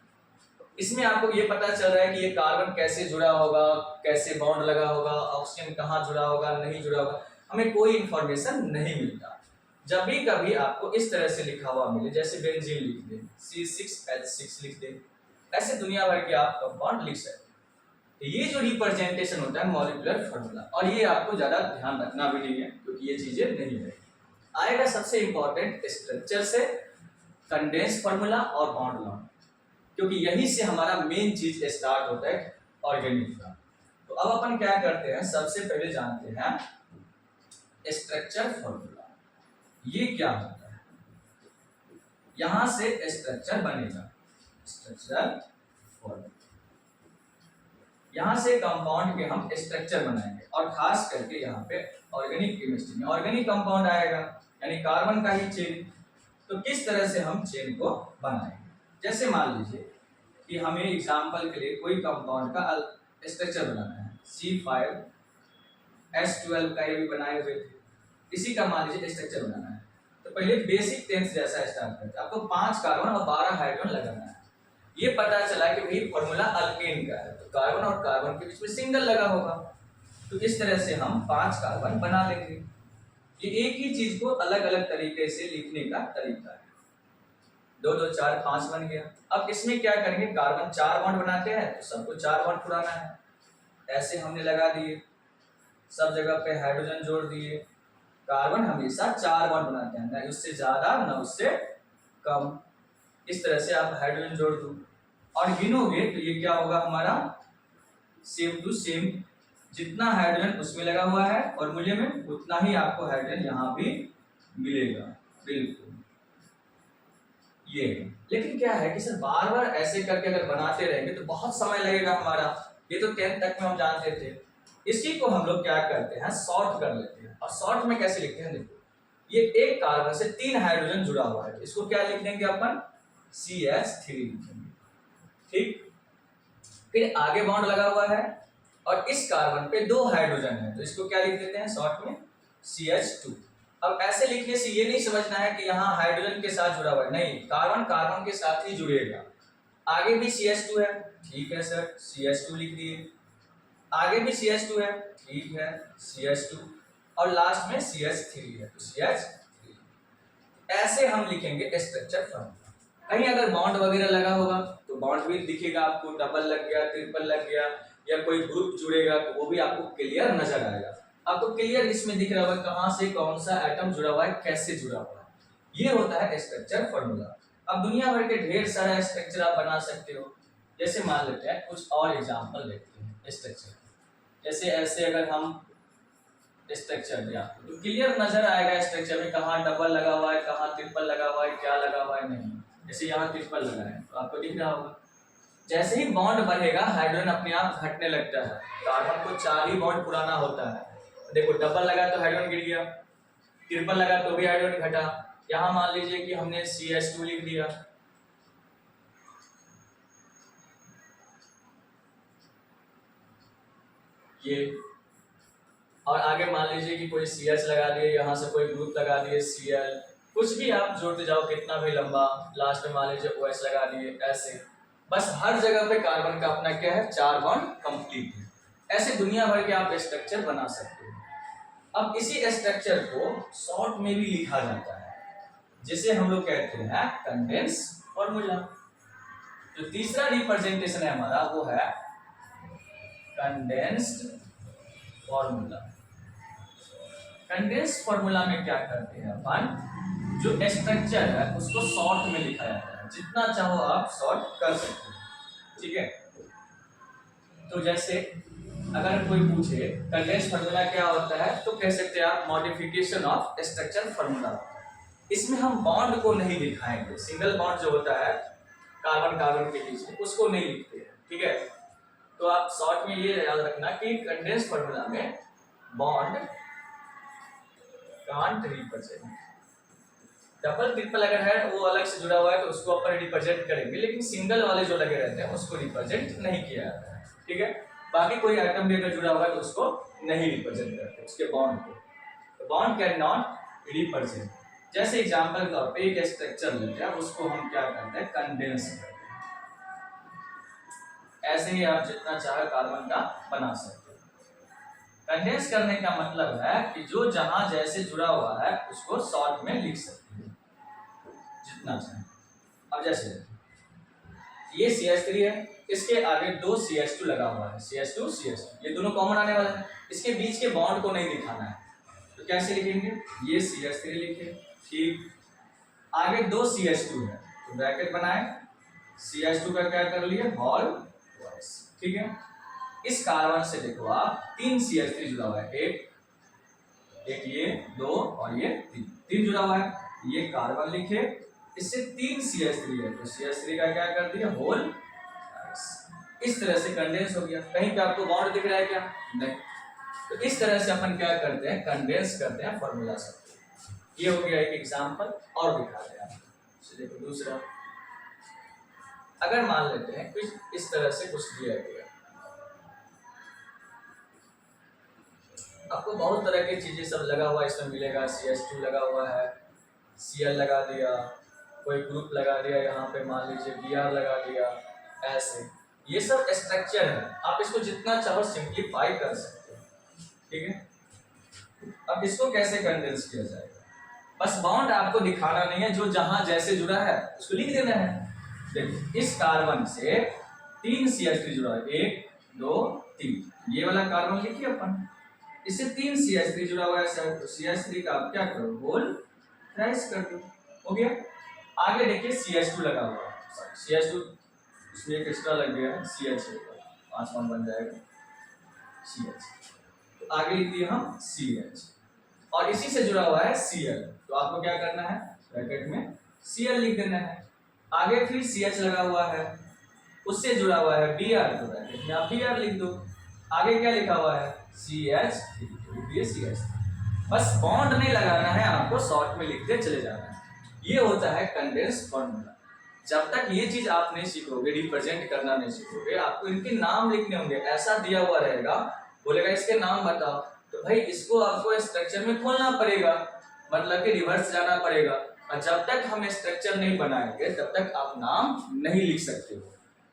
[SPEAKER 1] इसमें आपको ये पता चल रहा है कि ये कार्बन कैसे जुड़ा होगा, कैसे बॉन्ड लगा होगा, ऑक्सीजन कहाँ जुड़ा होगा, नहीं जुड़ा होगा, हमें कोई इंफॉर्मेशन नहीं मिलता। जब भी कभी आपको इस तरह से लिखा हुआ मिले, जैसे बेंजीन लिख दें, C6H6 लिख दें, ऐसे दुनिया भर के आप कंपाउंड लिख सकते हैं। तो ये जो रिप्रेजेंटेशन होता है मॉलिक्यूलर फार्मूला, और ये आपको ज्यादा ध्यान रखना भी नहीं है क्योंकि ये चीजें नहीं है। आएगा सबसे इंपॉर्टेंट स्ट्रक्चर से, कंडेंस फार्मूला और बॉन्ड लॉ, क्योंकि यही से हमारा मेन चीज स्टार्ट होता है ऑर्गेनिक का। तो अब अपन क्या करते हैं, सबसे पहले जानते हैं स्ट्रक्चर फार्मूला, ये क्या होता है। यहां से स्ट्रक्चर बनेगा, स्ट्रक्चरल फॉर्मूला। यहां से कंपाउंड के हम स्ट्रक्चर बनाएंगे और खास करके यहाँ पे ऑर्गेनिक केमिस्ट्री में ऑर्गेनिक कंपाउंड आएगा, यानी कार्बन का ही चेन। तो किस तरह से हम चेन को बनाएंगे, जैसे मान लीजिए कि हमें एग्जाम्पल के लिए कोई कंपाउंड का स्ट्रक्चर बनाना है, C5H12 का ये भी बनाए हुए थे, इसी का मान लीजिए स्ट्रक्चर बनाना है। तो पहले बेसिक टेंस जैसा स्टार्ट करते हैं, आपको 5 कार्बन और 12 हाइड्रोजन लगाना है। ये पता चला कि भाई फॉर्मूला अल्केन का है, तो कार्बन और कार्बन के बीच में सिंगल लगा होगा, तो इस तरह से हम 5 कार्बन बना लेंगे। ये एक ही चीज को अलग अलग तरीके से लिखने का तरीका है। 2 2 4 5 बन गया। अब इसमें क्या करेंगे, कार्बन 4 बॉन्ड बनाते हैं तो सबको 4 बॉन्ड पुराना है, ऐसे हमने लगा दिए, सब जगह पे हाइड्रोजन जोड़ दिए। कार्बन हमेशा 4 बॉन्ड बनाते हैं, ना उससे ज्यादा ना उससे कम। इस तरह से आप हाइड्रोजन जोड़ दो और गिनोगे तो ये क्या होगा हमारा, सेम टू सेम, जितना हाइड्रोजन उसमें लगा हुआ है फॉर्मूले में उतना ही आपको हाइड्रोजन यहाँ भी मिलेगा, बिल्कुल ये। लेकिन क्या है कि सर बार बार ऐसे करके अगर बनाते रहेंगे तो बहुत समय लगेगा हमारा, ये तो 10th तक में हम जानते थे। इसी को हम लोग क्या करते हैं, शॉर्ट कर लेते हैं। और शॉर्ट में कैसे लिखते हैं, देखो ये एक कार्बन से 3 हाइड्रोजन जुड़ा हुआ है, इसको क्या लिख देंगे अपन, CH3 लिखेंगे, ठीक। फिर आगे बॉन्ड लगा हुआ है और इस कार्बन पे 2 हाइड्रोजन है, तो इसको क्या लिख देते हैं शॉर्ट में, CH2। अब ऐसे लिखने से ये नहीं समझना है कि यहाँ हाइड्रोजन के साथ जुड़ा हुआ है, नहीं, कार्बन कार्बन के साथ ही जुड़ेगा। आगे भी CH2 है, ठीक है सर, CH2 लिख दिए, आगे भी CH2 है, ठीक है, CH2, और लास्ट में CH3 है, तो CH3। ऐसे हम लिखेंगे स्ट्रक्चर फॉर्मूला। कहीं अगर बॉन्ड वगैरह लगा होगा तो बॉन्ड भी दिखेगा आपको, डबल लग गया, ट्रिपल लग गया, या कोई ग्रुप जुड़ेगा तो वो भी आपको क्लियर नजर आएगा। आपको क्लियर इसमें दिख रहा होगा कहाँ से कौन सा एटम जुड़ा हुआ है, कैसे जुड़ा हुआ है, ये होता है स्ट्रक्चर फॉर्मूला। अब दुनिया भर के ढेर सारा स्ट्रक्चर आप बना सकते हो। जैसे मान लेते हैं कुछ और एग्जाम्पल देखते हैं स्ट्रक्चर। जैसे ऐसे अगर हम स्ट्रक्चर दिया तो क्लियर नजर आएगा स्ट्रक्चर में कहाँ डबल लगा हुआ है, कहाँ ट्रिपल लगा हुआ है, क्या लगा हुआ है, नहीं। जैसे यहाँ ट्रिपल लगा है तो आपको दिख रहा होगा। जैसे ही बॉन्ड बढ़ेगा हाइड्रोजन अपने आप घटने लगता है, कार्बन को 4 ही बॉन्ड पुराना होता है। देखो डबल लगा तो हाइड्रोजन गिर गया, ट्रिपल लगा तो भी हाइड्रोजन घटा। यहाँ मान लीजिए कि हमने CH2 लिख दिया, ये, और आगे मान लीजिए कि कोई CH लगा दिए, यहाँ से कोई ग्रुप लगा दिए Cl, कुछ भी आप जोड़ते जाओ कितना भी लंबा, लास्ट में मान लीजिए OH लगा दिए, ऐसे बस हर जगह पे कार्बन का अपना क्या है, 4 बॉन्ड कंप्लीट है। ऐसे दुनिया भर के आप स्ट्रक्चर बना सकते हो। अब इसी स्ट्रक्चर को शॉर्ट में भी लिखा जाता है, जिसे हम लोग कहते हैं कंडेंस फॉर्मूला। जो तीसरा रिप्रेजेंटेशन है हमारा वो है कंडेंस्ड फॉर्मूला। कंडेंस फॉर्मूला में क्या करते हैं अपन, जो स्ट्रक्चर है उसको शॉर्ट में लिखा जाता है, जितना चाहो आप शॉर्ट कर सकते हो, ठीक है। तो जैसे अगर कोई पूछे कंडेंस फॉर्मूला क्या होता है, तो कह सकते हैं आप मॉडिफिकेशन ऑफ स्ट्रक्चर फॉर्मूला। इसमें हम बॉन्ड को नहीं दिखाएंगे, सिंगल बॉन्ड जो होता है कार्बन कार्बन के बीच में उसको नहीं लिखते हैं, ठीक है। तो आप शॉर्ट में ये याद रखना कि कंडेंस फॉर्मूला में bond can't represent, double triple अगर है वो अलग से जुड़ा हुआ है तो उसको अपन रिप्रेजेंट करेंगे, लेकिन सिंगल वाले जो लगे रहते हैं उसको रिप्रेजेंट नहीं किया जाता है, ठीक है। बाकी कोई आइटम भी अगर जुड़ा हुआ है तो उसको नहीं रिप्रेजेंट करते उसके बॉन्ड को, तो बॉन्ड कैन नॉट रिप्रेजेंट। जैसे एग्जांपल के तौर पे एक स्ट्रक्चर लेते हैं, उसको हम क्या करते हैं, कंडेंस करते हैं। ऐसे ही आप जितना चाहे कार्बन का बना सकते हो। कंडेंस करने का मतलब है कि जो जहां जैसे जुड़ा हुआ है उसको शॉर्ट में लिख सकते हैं जितना चाहे। अब जैसे ये CH3 है, इसके आगे 2 CH2 लगा हुआ है, CH2 CH2, ये दोनों कॉमन आने वाले हैं, इसके बीच के बॉन्ड को नहीं दिखाना है, तो कैसे लिखेंगे, ये CH3 लिखे, ठीक। आगे 2 CH2 है तो ब्रैकेट बनाए, CH2 का क्या कर लिए, होल ट्वाइस, ठीक है। इस कार्बन से देखो आप 3 CH3 जुड़ा हुआ है, एक ये 2 और ये 3 जुड़ा हुआ है, ये कार्बन लिखे इससे 3 CH3 है तो CH3 का क्या कर दिया होल, इस तरह से कंडेंस हो गया। कहीं पे आपको बॉन्ड दिख रहा है क्या? नहीं। तो इस तरह से अपन क्या करते हैं, कंडेंस करते हैं फॉर्मूला सब। ये हो गया एक एग्जांपल और दिखाते हैं आपको। देखो दूसरा, अगर मान लेते हैं कुछ इस तरह से कुछ दिया गया, आपको बहुत तरह की चीजें सब लगा हुआ इसमें मिलेगा। CH2 लगा हुआ है, Cl लगा दिया, कोई ग्रुप लगा दिया, यहाँ पे मान लीजिए Br लगा दिया, ऐसे ये सब स्ट्रक्चर है। आप इसको जितना चाहो सिंप्लीफाई कर सकते हैं, ठीक है। अब इसको कैसे कंडेंस किया जाएगा, बस बॉन्ड आपको दिखाना नहीं है, जो जहां जैसे जुड़ा है उसको लिख देना है। देखो इस कार्बन से 3 CH3 जुड़ा है, 1 2 3, ये वाला कार्बन लिखिए अपन, इससे 3 CH3 जुड़ा हुआ है सर, तो CH3 का आप क्या करो होल राइज कर दो, हो गया। आगे देखिए CH2 लगा हुआ है, CH2 इसमें एक एक्स्ट्रा लग गया है, CH 5 बन जाएगा CH, तो आगे लिख दिए हम CH, और इसी से जुड़ा हुआ है Cl, तो आपको क्या करना है ब्रैकेट में Cl लिख देना है। आगे फिर CH लगा हुआ है, उससे जुड़ा हुआ है Br, तो ब्रैकेट में आप Br लिख दो। आगे क्या लिखा हुआ है CH, बस बॉन्ड नहीं लगाना है आपको, शॉर्ट में लिखते चले जाना है। ये होता है कंडेंस फॉर्मूला। जब तक ये चीज आप नहीं सीखोगे, रिप्रेजेंट करना नहीं सीखोगे, आपको इनके नाम लिखने होंगे। ऐसा दिया हुआ रहेगा, बोलेगा इसके नाम बताओ, तो भाई इसको आपको स्ट्रक्चर में खोलना पड़ेगा, मतलब कि रिवर्स जाना पड़ेगा। और जब तक हम स्ट्रक्चर नहीं बनाएंगे तब तक आप नाम नहीं लिख सकते हो,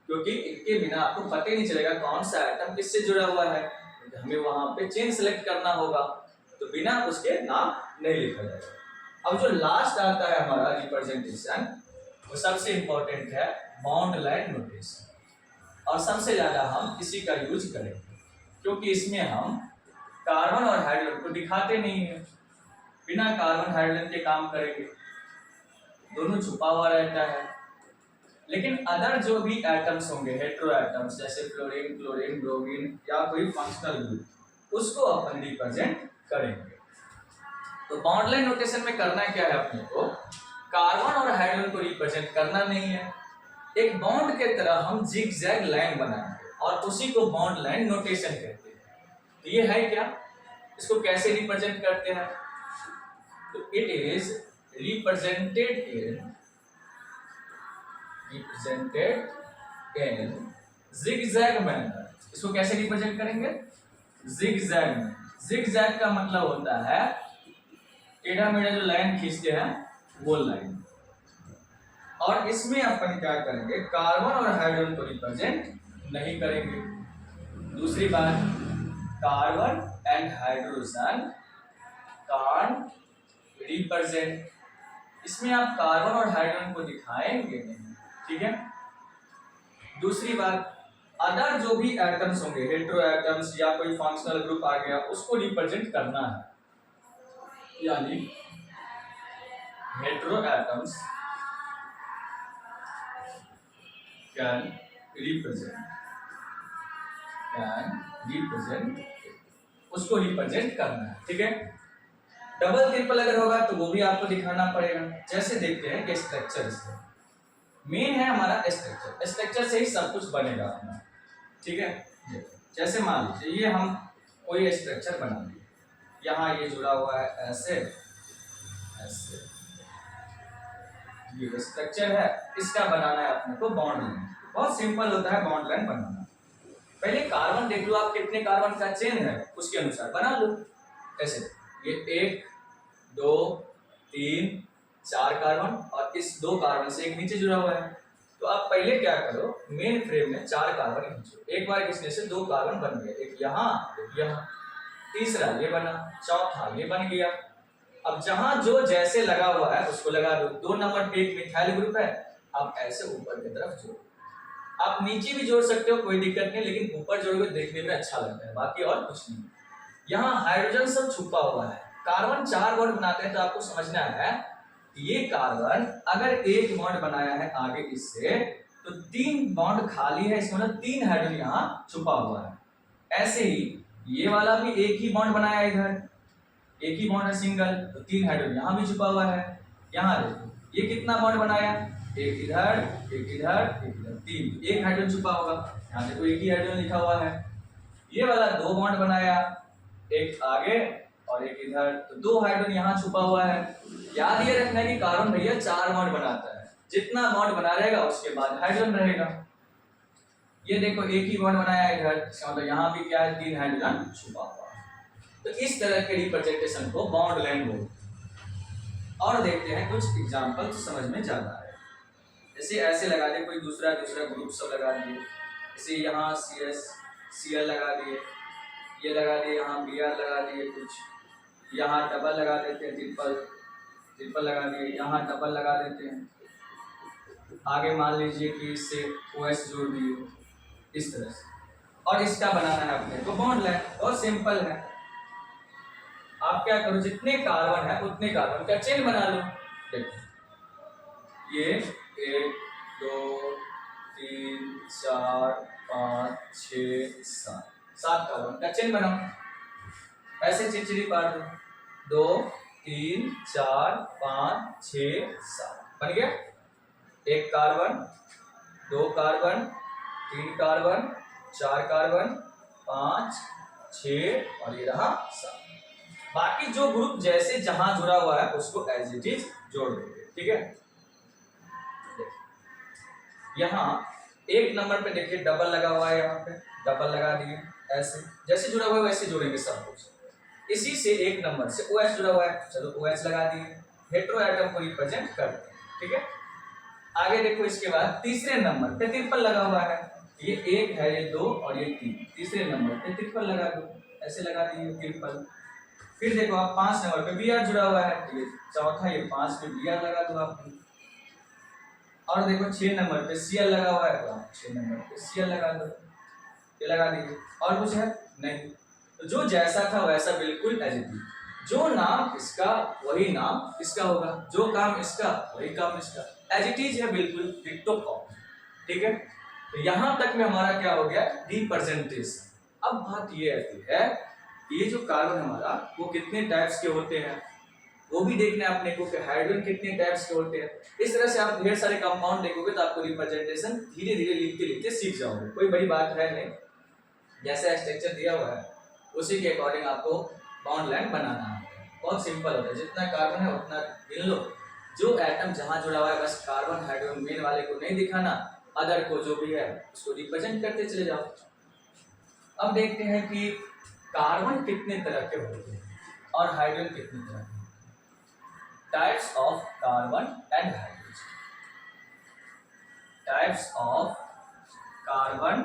[SPEAKER 1] क्योंकि इनके बिना आपको पता ही नहीं चलेगा कौन सा आइटम किससे जुड़ा हुआ है। हमें वहां पे चेन सेलेक्ट करना होगा, तो बिना उसके नाम नहीं लिखा जाएगा। अब जो लास्ट आता है हमारा रिप्रेजेंटेशन, वो सबसे इंपॉर्टेंट है बॉन्ड लाइन नोटेशन, और सबसे ज्यादा हम इसी का यूज करेंगे, क्योंकि इसमें हम कार्बन और हाइड्रोजन को दिखाते नहीं है, बिना कार्बन हाइड्रोजन के काम करेंगे, दोनों छुपा हुआ रहता है। लेकिन अदर जो भी एटम्स होंगे, हेटेरो एटम्स जैसे फ्लोरीन, क्लोरीन, ब्रोमीन या कोई फंक्शनल ग्रुप, उसको अपन रिप्रेजेंट करेंगे। तो बॉन्ड लाइन नोटेशन में करना क्या है अपने को, कार्बन और हाइड्रोजन को रिप्रेजेंट करना नहीं है, एक बॉन्ड के तरह हम जिगजैग लाइन बनाएंगे और उसी को बॉन्ड लाइन नोटेशन कहते हैं। तो ये है क्या, इसको कैसे रिप्रेजेंट करते हैं, तो it is represented in zigzag manner. इसको कैसे रिप्रेजेंट करेंगे, जिगजैग में। जिगजैग का मतलब होता है टेढ़ा मेढ़ा जो लाइन खींचते हैं वो लाइन। और इसमें अपन क्या करेंगे, कार्बन और हाइड्रोजन को रिप्रेजेंट नहीं करेंगे। दूसरी बात, carbon and hydrogen can't represent, इसमें आप कार्बन और हाइड्रोजन को दिखाएंगे नहीं, ठीक है। दूसरी बात, अदर जो भी एटम्स होंगे, हेटेरो एटम्स या कोई फंक्शनल ग्रुप आ गया, उसको रिप्रेजेंट करना है, यानी हेटेरो एटम्स कैन रिप्रेजेंट, उसको रिप्रेजेंट करना है, ठीक है। डबल ट्रिपल अगर होगा तो वो भी आपको दिखाना पड़ेगा। जैसे देखते हैं कि स्ट्रक्चर मेन है हमारा, स्ट्रक्चर से ही सब कुछ बनेगा अपना, ठीक है। जैसे मान लीजिए ये हम कोई स्ट्रक्चर बना दिए, यहाँ ये जुड़ा हुआ है ऐसे ऐसे, ये स्ट्रक्चर है, इसका बनाना है अपने को बॉन्ड लाइन। बहुत सिंपल होता है बॉन्ड लाइन बनाना। पहले कार्बन देख लो आप, कितने कार्बन का चेन है उसके अनुसार बना लो। ऐसे ये 1 2 3 4 कार्बन, और इस 2 कार्बन से एक नीचे जुड़ा हुआ है, तो आप पहले क्या करो, मेन फ्रेम में 4 कार्बन खींचो। एक बार खींचने से 2 कार्बन बन गए, एक यहाँ एक यहाँ, तीसरा ये बना, चौथा ये बन गया। अब जहां जो जैसे लगा हुआ है उसको लगा दो। 2 नंबर पे एक मिथाइल ग्रुप है, आप ऐसे ऊपर की तरफ जोड़ो। आप नीचे भी जोड़ सकते हो, कोई दिक्कत नहीं, लेकिन ऊपर जोड़ोगे देखने में अच्छा लगता है, बाकी और कुछ नहीं। यहाँ हाइड्रोजन सब छुपा हुआ है, कार्बन 4 बॉन्ड बनाते हैं, तो आपको समझना है ये कार्बन अगर एक बॉन्ड बनाया है आगे इससे, तो 3 बॉन्ड खाली है, इसमें मतलब 3 हाइड्रोजन यहाँ छुपा हुआ है। ऐसे ही ये वाला भी एक ही बॉन्ड बनाया है, इधर एक ही बॉन्ड है सिंगल, तो 3 हाइड्रोजन यहाँ भी छुपा हुआ है। यहाँ देखो ये कितना बॉन्ड बनाया, एक इधर एक इधर एक इधर, 3, एक हाइड्रोजन छुपा होगा, यहाँ देखो एक ही हाइड्रोजन लिखा हुआ है। ये वाला 2 बॉन्ड बनाया, एक आगे और एक इधर, तो 2 हाइड्रोजन यहाँ छुपा हुआ है। याद ये रखना है कि कार्बन भैया 4 बॉन्ड बनाता है, जितना बॉन्ड बना रहेगा उसके बाद हाइड्रोजन रहेगा। ये देखो एक ही बॉन्ड बनाया इधर, इसका मतलब यहाँ भी क्या है, 3 हाइड्रोजन छुपा हुआ है। तो इस तरह के रिप्रेजेंटेशन को बॉन्ड लेंथ बोलते हैं। और देखते हैं कुछ एग्जांपल समझ में ज्यादा है। जैसे ऐसे लगा दे, कोई दूसरा ग्रुप सब लगा दिए, जैसे यहाँ CL लगा दिए, ये लगा दिए, यहाँ Br लगा दिए, कुछ यहाँ डबल लगा देते हैं, ट्रिपल लगा दिए, यहाँ डबल लगा देते हैं। आगे मान लीजिए कि इससे OH जोड़ दिए इस तरह से, और इसका बनाना है अपने को बॉन्ड लेंथ। बहुत सिंपल है, आप क्या करो, जितने कार्बन है उतने कार्बन का चेन बना लो। देखो ये 1 2 3 4 5 6 7 कार्बन का चेन बनाओ। ऐसे चिड़चिड़ी पार दो, 2 3 4 5 6 7 बन गया। 1 कार्बन, 2 कार्बन, 3 कार्बन, 4 कार्बन, 5 6 और ये रहा 7। बाकी जो ग्रुप जैसे जहां जुड़ा हुआ है उसको एज इट इज जोड़ देंगे, ठीक है। यहाँ 1 नंबर पे देखिए डबल लगा हुआ है, यहाँ पे डबल लगा दिए, ऐसे जैसे जुड़ा हुआ है वैसे जोड़ेंगे सब कुछ। इसी से 1 नंबर से OH जुड़ा हुआ है, चलो OH लगा दिए, हेटेरो एटम को रिप्रेजेंट करते हैं, ठीक है। आगे देखो इसके बाद तीसरे नंबर पे ट्रिपल लगा हुआ है, ये 1 है, ये 2 और ये 3, तीसरे नंबर पे ट्रिपल लगा दो, ऐसे लगा दिए ट्रिपल। फिर देखो आप 5 नंबर पे Br जुड़ा हुआ है, ये चौथा, ये 5 पे Br लगा दो आपने। और देखो 6 नंबर पे Cl लगा हुआ है, तो आप 6 नंबर पे Cl लगा दो, ये लगा दीजिए। और कुछ है नहीं, तो जो जैसा था वैसा बिल्कुल एज इट इज, जो नाम इसका वही नाम इसका होगा, जो काम इसका वही काम इसका, एज इट इज है, बिल्कुल डिट्टो कॉपी, ठीक है। तो यहाँ तक में हमारा क्या हो गया, रिप्रेजेंटेशन। अब बात ये आती है, ये जो कार्बन हमारा वो कितने टाइप्स के होते हैं वो भी देखना है अपने को, कि हाइड्रोजन कितने टाइप्स के होते हैं। इस तरह से आप ढेर सारे कंपाउंड देखोगे तो आपको रिप्रेजेंटेशन धीरे धीरे लिखते लिखते सीख जाओगे, कोई बड़ी बात है नहीं। जैसा स्ट्रक्चर दिया हुआ है उसी के अकॉर्डिंग आपको बॉन्ड लेंथ बनाना है, बहुत सिंपल होता है। जितना कार्बन है उतना गिन लो, जो एटम जहाँ जुड़ा हुआ है बस कार्बन हाइड्रोजन मेन वाले को नहीं दिखाना, अदर को जो भी है उसको रिप्रेजेंट करते चले जाओ। अब देखते हैं कि कार्बन कितने तरह के होते हैं और हाइड्रोजन कितने तरह के। Types of carbon and hydrogen, types of carbon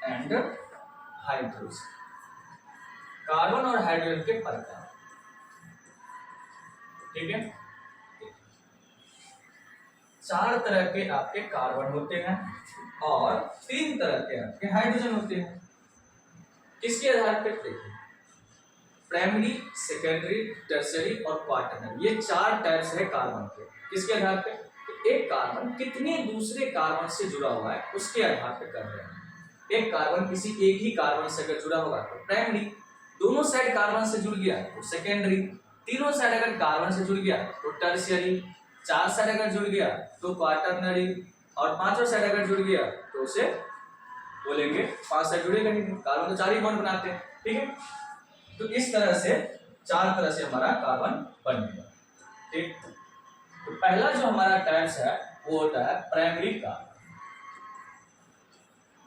[SPEAKER 1] and hydrogen, carbon और हाइड्रोजन के प्रकार, ठीक है। 4 तरह के आपके कार्बन होते हैं और 3 तरह के आपके हाइड्रोजन होते हैं। किसके आधार पर, देखिए प्राइमरी, सेकेंडरी, टर्शियरी और क्वार्टरनरी, ये 4 टाइप्स है कार्बन के। किसके आधार पे, तो एक कार्बन कितने दूसरे कार्बन से जुड़ा हुआ है उसके आधार पे कर रहे हैं। एक कार्बन किसी एक ही कार्बन से अगर जुड़ा होगा तो प्राइमरी, दोनों साइड कार्बन से जुड़ गया तो सेकेंडरी, तीनों साइड अगर कार्बन से जुड़ गया तो टर्शियरी, 4 साइड अगर जुड़ गया तो क्वार्टरनरी, और 5वां साइड अगर जुड़ गया तो उसे बोलेंगे 5 साइड जुड़ेगा ही, कार्बन तो 4 ही बॉन्ड बनाते हैं, ठीक है। तो इस तरह से 4 तरह से हमारा कार्बन बनेगा, ठीक। तो पहला जो हमारा टाइप्स है वो होता है प्राइमरी कार्बन,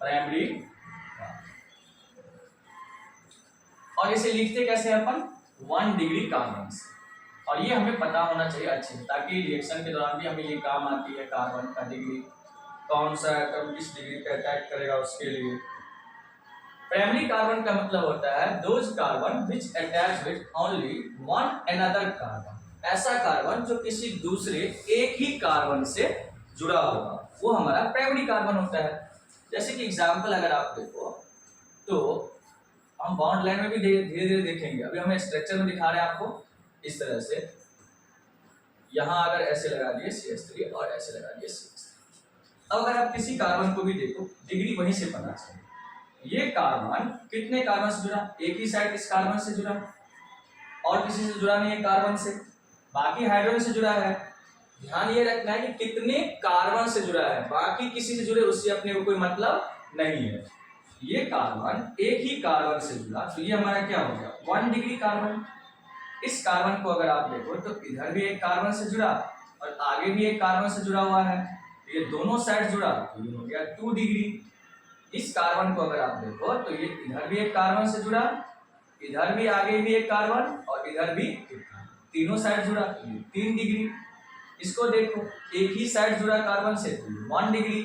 [SPEAKER 1] प्राइमरी कार्बन, और इसे लिखते कैसे हैं अपन, 1 डिग्री कार्बन से। और ये हमें पता होना चाहिए अच्छे, ताकि रिएक्शन के दौरान भी हमें ये काम आती है कार्बन का डिग्री, कौन सा एटम किस डिग्री पे अटैक करेगा उसके लिए। प्राइमरी कार्बन का मतलब होता है those carbon which attach with only one another carbon, ऐसा कार्बन जो किसी दूसरे एक ही कार्बन से जुड़ा होगा, वो हमारा प्राइमरी कार्बन होता है। जैसे कि एग्जांपल अगर आप देखो तो हम बॉन्ड लाइन में भी धीरे धीरे देखेंगे, अभी हमें स्ट्रक्चर में दिखा रहे हैं आपको इस तरह से। यहाँ अगर ऐसे लगा दिए CH3 और ऐसे लगा दिए CH3। अब अगर आप किसी कार्बन को भी देखो, डिग्री वहीं से पता चले, ये कार्बन कितने कार्बन से जुड़ा, एक ही साइड इस कार्बन से जुड़ा और किसी से जुड़ा नहीं है कार्बन से, बाकी हाइड्रोजन से जुड़ा है। ध्यान ये रखना है कि कितने कार्बन से जुड़ा है, बाकी किसी से जुड़े उससे अपने को कोई मतलब नहीं है। ये कार्बन एक ही कार्बन से जुड़ा, तो ये हमारा क्या हो गया 1 डिग्री कार्बन। इस कार्बन को अगर आप देखो तो इधर भी एक कार्बन से जुड़ा और आगे भी एक कार्बन से जुड़ा हुआ है, ये दोनों साइड जुड़ा तो ये हो गया 2 डिग्री। इस कार्बन को अगर आप देखो तो ये इधर भी एक कार्बन से जुड़ा, इधर भी आगे भी एक कार्बन और इधर भी तीनों साइड जुड़ा, तो ये 3 डिग्री। इसको देखो एक ही साइड जुड़ा कार्बन से तो 1 डिग्री,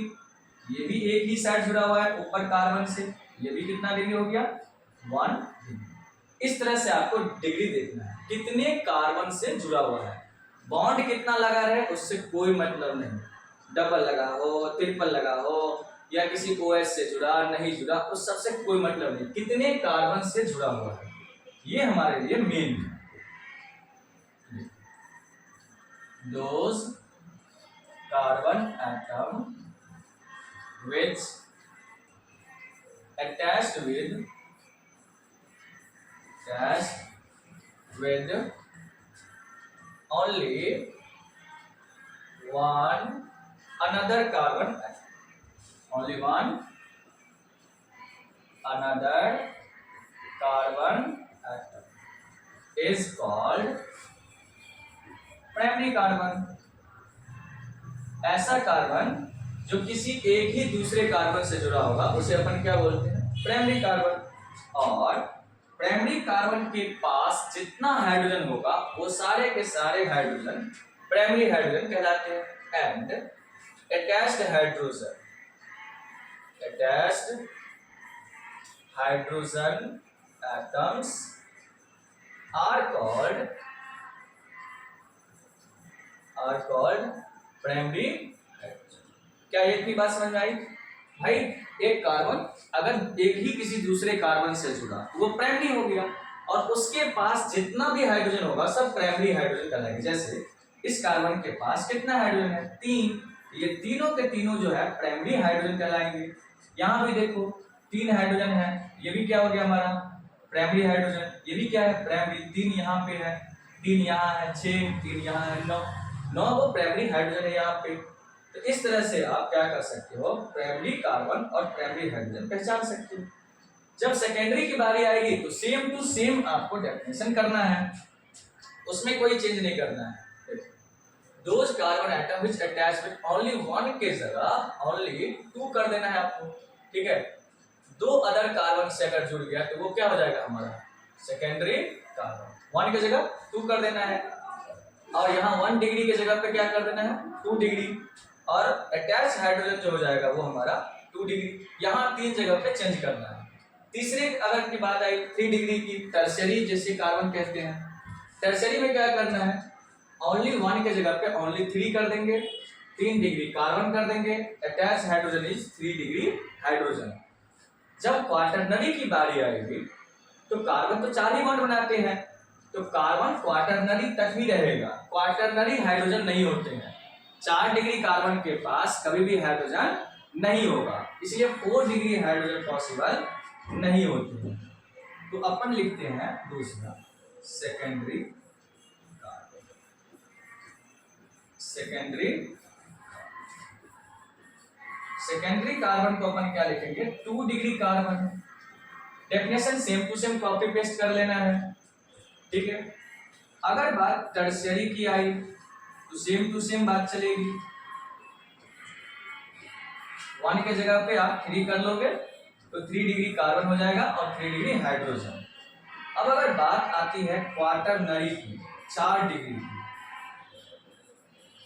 [SPEAKER 1] ये भी एक ही साइड जुड़ा हुआ है ऊपर कार्बन से, ये भी कितना डिग्री हो गया 1 डिग्री। इस तरह से आपको डिग्री देखना है कितने कार्बन से जुड़ा हुआ है। बॉन्ड कितना लगा रहे उससे कोई मतलब नहीं, डबल लगा हो, ट्रिपल लगा हो या किसी OH से जुड़ा नहीं जुड़ा, उस सबसे कोई मतलब नहीं, कितने कार्बन से जुड़ा हुआ है, ये हमारे लिए मेन है। Those carbon atom which attached with only one another carbon atom, only one another carbon atom is called primary carbon. ऐसा कार्बन जो किसी एक ही दूसरे कार्बन से जुड़ा होगा उसे अपन क्या बोलते हैं प्राइमरी कार्बन। और प्राइमरी कार्बन के पास जितना हाइड्रोजन होगा वो सारे के सारे हाइड्रोजन प्राइमरी हाइड्रोजन कहलाते हैं। And attached hydrogen atoms are called primary hydrogen. क्या ये इतनी बात समझ में आई भाई? एक कार्बन अगर एक ही किसी दूसरे कार्बन से जुड़ा तो वो प्राइमरी हो गया और उसके पास जितना भी हाइड्रोजन होगा सब प्राइमरी हाइड्रोजन कहलाएंगे। जैसे इस कार्बन के पास कितना हाइड्रोजन है 3, ये तीनों के तीनों जो है प्राइमरी हाइड्रोजन कहलाएंगे। यहाँ भी देखो 3 हाइड्रोजन है, ये भी क्या हो गया हमारा प्राइमरी हाइड्रोजन। ये भी क्या है प्राइमरी, 3 यहाँ पे है, 3 यहाँ है 6, 3 यहाँ है 9 वो प्राइमरी हाइड्रोजन है यहाँ पे। तो इस तरह से आप क्या कर सकते हो प्राइमरी कार्बन और प्राइमरी हाइड्रोजन पहचान सकते हो। जब सेकेंडरी की बारी आएगी तो सेम टू सेम आपको डेफिनेशन करना है, उसमें कोई चेंज नहीं करना है। Those carbon atom which attach with only 1 के जगह ओनली 2 कर देना है आपको, ठीक है। 2 अदर कार्बन से अगर जुड़ गया तो वो क्या हो जाएगा हमारा सेकेंडरी कार्बन। 1 की जगह 2 कर देना है और यहाँ 1 डिग्री की जगह पे क्या कर देना है 2 डिग्री और अटैच हाइड्रोजन जो हो जाएगा वो हमारा 2 डिग्री। यहाँ 3 जगह पे चेंज करना है। तीसरे अगर की बात आई 3 डिग्री की, टर्शियरी जिसे कार्बन कहते हैं, टर्शियरी में क्या करना है ओनली 1 की जगह पे ओनली 3 कर देंगे, 3 डिग्री कार्बन कर देंगे, attach hydrogen is 3 degree hydrogen. जब क्वाटरनरी की बारी आएगी तो कार्बन तो 4 ही बॉन्ड बनाते हैं, तो कार्बन क्वाटरनरी तक ही रहेगा, क्वाटरनरी हाइड्रोजन नहीं होते हैं। 4 डिग्री कार्बन के पास कभी भी हाइड्रोजन नहीं होगा, इसलिए 4 डिग्री हाइड्रोजन पॉसिबल नहीं होते हैं। तो अपन लिखते हैं दूसरा सेकेंडरी कार्बन। सेकेंडरी कार्बन को अपन क्या लिखेंगे 2 degree carbon. Definition same to same copy paste कर लेना है, ठीक है। अगर बात टर्शियरी की आई तो सेम टू सेम बात चलेगी, 1 के जगह पे आप 3 कर लोगे तो 3 डिग्री कार्बन हो जाएगा और 3 डिग्री हाइड्रोजन। अब अगर बात आती है क्वाटरनरी की 4 डिग्री की,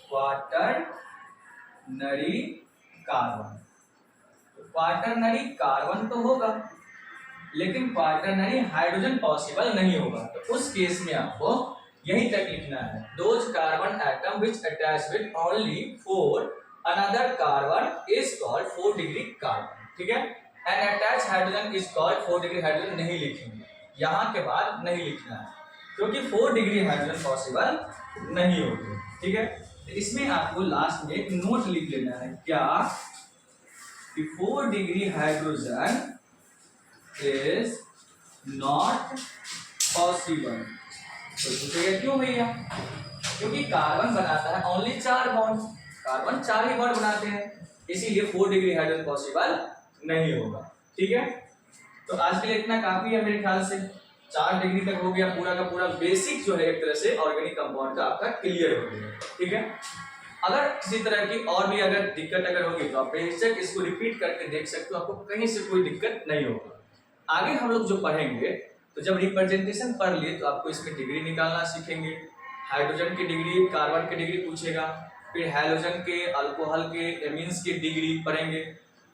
[SPEAKER 1] क्वाटरनरी कार्बन, तो क्वाटरनरी कार्बन तो होगा लेकिन क्वाटरनरी हाइड्रोजन पॉसिबल नहीं होगा। तो उस केस में आपको यही तक लिखना है those carbon atom which attach with only 4 another carbon is called 4 degree carbon, ठीक है। And attach hydrogen is called 4 degree hydrogen नहीं लिखेंगे, यहाँ के बाद नहीं लिखना है क्योंकि 4 डिग्री हाइड्रोजन पॉसिबल नहीं होगी, ठीक है। तो इसमें आपको लास्ट में एक नोट लिख लेना है क्या कि 4 degree hydrogen is not possible। तो पूछेगा क्यों भैया, क्योंकि कार्बन बनाता है ओनली 4 बॉन्ड, कार्बन 4 ही बॉन्ड बनाते हैं, इसीलिए 4 डिग्री हाइड्रोजन पॉसिबल नहीं होगा। ठीक है, तो आज के लिए इतना काफी है मेरे ख्याल से, 4 डिग्री तक हो गया, पूरा का पूरा बेसिक जो है एक तरह से ऑर्गेनिक कंपाउंड का आपका क्लियर हो गया। ठीक है, अगर किसी तरह की और भी अगर दिक्कत अगर होगी तो आप बेशक इसको रिपीट करके देख सकते हो, आपको कहीं से कोई दिक्कत नहीं होगा। आगे हम लोग जो पढ़ेंगे तो जब रिप्रेजेंटेशन पढ़ लिए तो आपको इसमें डिग्री निकालना सीखेंगे, हाइड्रोजन की डिग्री, कार्बन की डिग्री पूछेगा, फिर हैलोजन के, अल्कोहल के, एमीन्स की डिग्री पढ़ेंगे,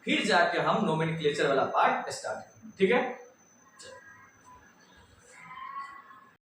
[SPEAKER 1] फिर जाके हम नोमेनक्लेचर वाला पार्ट स्टार्ट करेंगे। ठीक है,